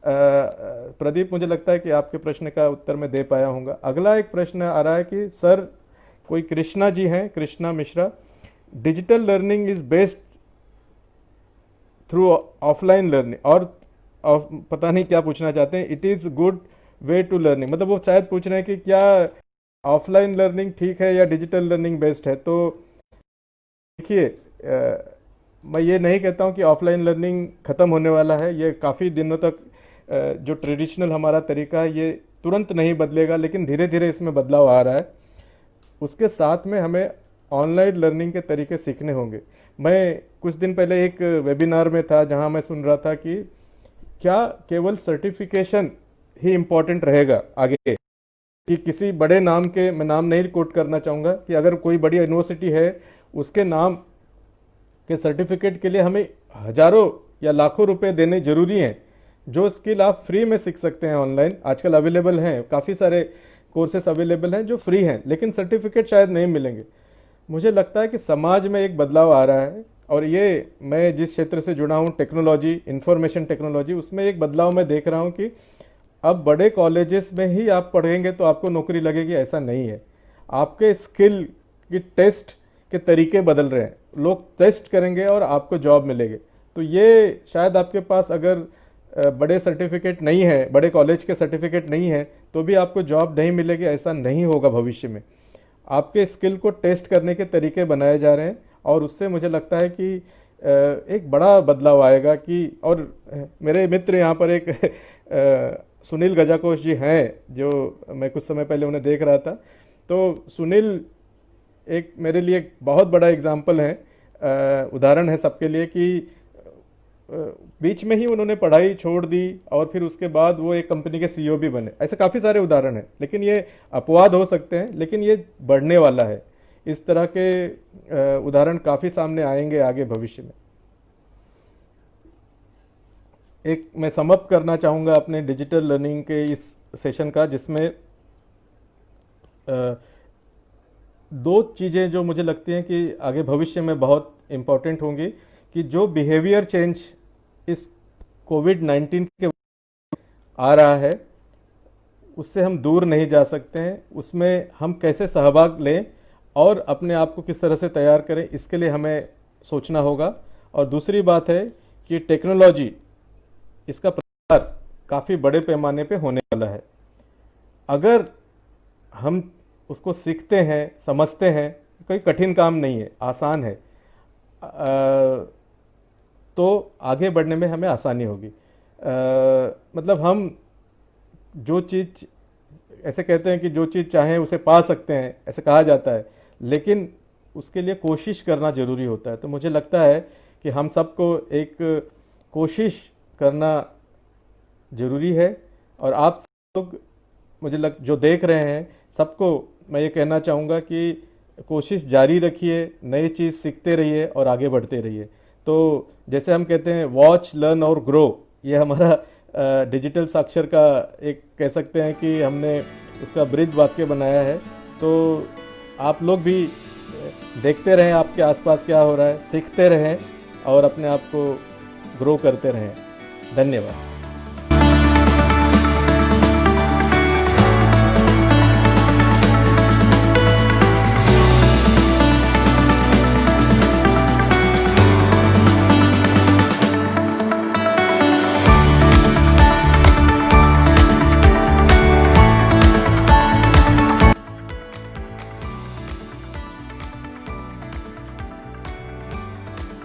प्रदीप, मुझे लगता है कि आपके प्रश्न का उत्तर मैं दे पाया हूँगा। अगला एक प्रश्न आ रहा है कि सर, कोई कृष्णा जी हैं, Krishna Mishra, digital learning is based through offline learning, और पता नहीं क्या पूछना चाहते हैं, it is good way to learning, मतलब वो शायद पूछ रहे हैं कि क्या ऑफलाइन लर्निंग ठीक है या डिजिटल लर्निंग बेस्ट है। तो देखिए, मैं ये नहीं कहता हूँ कि ऑफलाइन लर्निंग ख़त्म होने वाला है। ये काफ़ी दिनों तक जो ट्रेडिशनल हमारा तरीका है ये तुरंत नहीं बदलेगा, लेकिन धीरे धीरे इसमें बदलाव आ रहा है। उसके साथ में हमें ऑनलाइन लर्निंग के तरीके सीखने होंगे। मैं कुछ दिन पहले एक वेबिनार में था जहां मैं सुन रहा था कि क्या केवल सर्टिफिकेशन ही इम्पोर्टेंट रहेगा आगे, कि किसी बड़े नाम के, मैं नाम नहीं कोट करना चाहूँगा, कि अगर कोई बड़ी यूनिवर्सिटी है उसके नाम के सर्टिफिकेट के लिए हमें हजारों या लाखों रुपए देने जरूरी हैं। जो स्किल आप फ्री में सीख सकते हैं ऑनलाइन, आजकल अवेलेबल हैं, काफ़ी सारे कोर्सेस अवेलेबल हैं जो फ्री हैं, लेकिन सर्टिफिकेट शायद नहीं मिलेंगे। मुझे लगता है कि समाज में एक बदलाव आ रहा है, और ये मैं जिस क्षेत्र से जुड़ा हूँ, टेक्नोलॉजी, इंफॉर्मेशन टेक्नोलॉजी, उसमें एक बदलाव मैं देख रहा हूँ कि अब बड़े कॉलेजेस में ही आप पढ़ेंगे तो आपको नौकरी लगेगी, ऐसा नहीं है। आपके स्किल की टेस्ट के तरीके बदल रहे हैं, लोग टेस्ट करेंगे और आपको जॉब मिलेगी। तो ये शायद आपके पास अगर बड़े सर्टिफिकेट नहीं है, बड़े कॉलेज के सर्टिफिकेट नहीं है, तो भी आपको जॉब नहीं मिलेगी, ऐसा नहीं होगा भविष्य में। आपके स्किल को टेस्ट करने के तरीके बनाए जा रहे हैं, और उससे मुझे लगता है कि एक बड़ा बदलाव आएगा। कि और मेरे मित्र यहाँ पर एक सुनील गजाकोश जी हैं, जो मैं कुछ समय पहले उन्हें देख रहा था। तो सुनील एक मेरे लिए एक बहुत बड़ा एग्जाम्पल है, उदाहरण है सबके लिए, कि बीच में ही उन्होंने पढ़ाई छोड़ दी और फिर उसके बाद वो एक कंपनी के सीईओ भी बने। ऐसे काफ़ी सारे उदाहरण हैं, लेकिन ये अपवाद हो सकते हैं, लेकिन ये बढ़ने वाला है। इस तरह के उदाहरण काफ़ी सामने आएंगे आगे भविष्य में। एक मैं समअप करना चाहूँगा अपने डिजिटल लर्निंग के इस सेशन का, जिसमें दो चीज़ें जो मुझे लगती हैं कि आगे भविष्य में बहुत इम्पोर्टेंट होंगी, कि जो बिहेवियर चेंज इस कोविड-19 के आ रहा है उससे हम दूर नहीं जा सकते हैं। उसमें हम कैसे सहभाग लें और अपने आप को किस तरह से तैयार करें, इसके लिए हमें सोचना होगा। और दूसरी बात है कि टेक्नोलॉजी, इसका प्रसार काफ़ी बड़े पैमाने पे होने वाला है। अगर हम उसको सीखते हैं, समझते हैं, कोई कठिन काम नहीं है, आसान है, तो आगे बढ़ने में हमें आसानी होगी। मतलब हम जो चीज़, ऐसे कहते हैं कि जो चीज़ चाहें उसे पा सकते हैं, ऐसे कहा जाता है, लेकिन उसके लिए कोशिश करना ज़रूरी होता है। तो मुझे लगता है कि हम सबको एक कोशिश करना ज़रूरी है। और आप लोग जो देख रहे हैं, सबको मैं ये कहना चाहूँगा कि कोशिश जारी रखिए, नई चीज़ सीखते रहिए और आगे बढ़ते रहिए। तो जैसे हम कहते हैं वॉच, लर्न और ग्रो, ये हमारा डिजिटल साक्षर का एक कह सकते हैं कि हमने उसका ब्रीद वाक्य बनाया है। तो आप लोग भी देखते रहें आपके आसपास क्या हो रहा है, सीखते रहें और अपने आप को ग्रो करते रहें। धन्यवाद।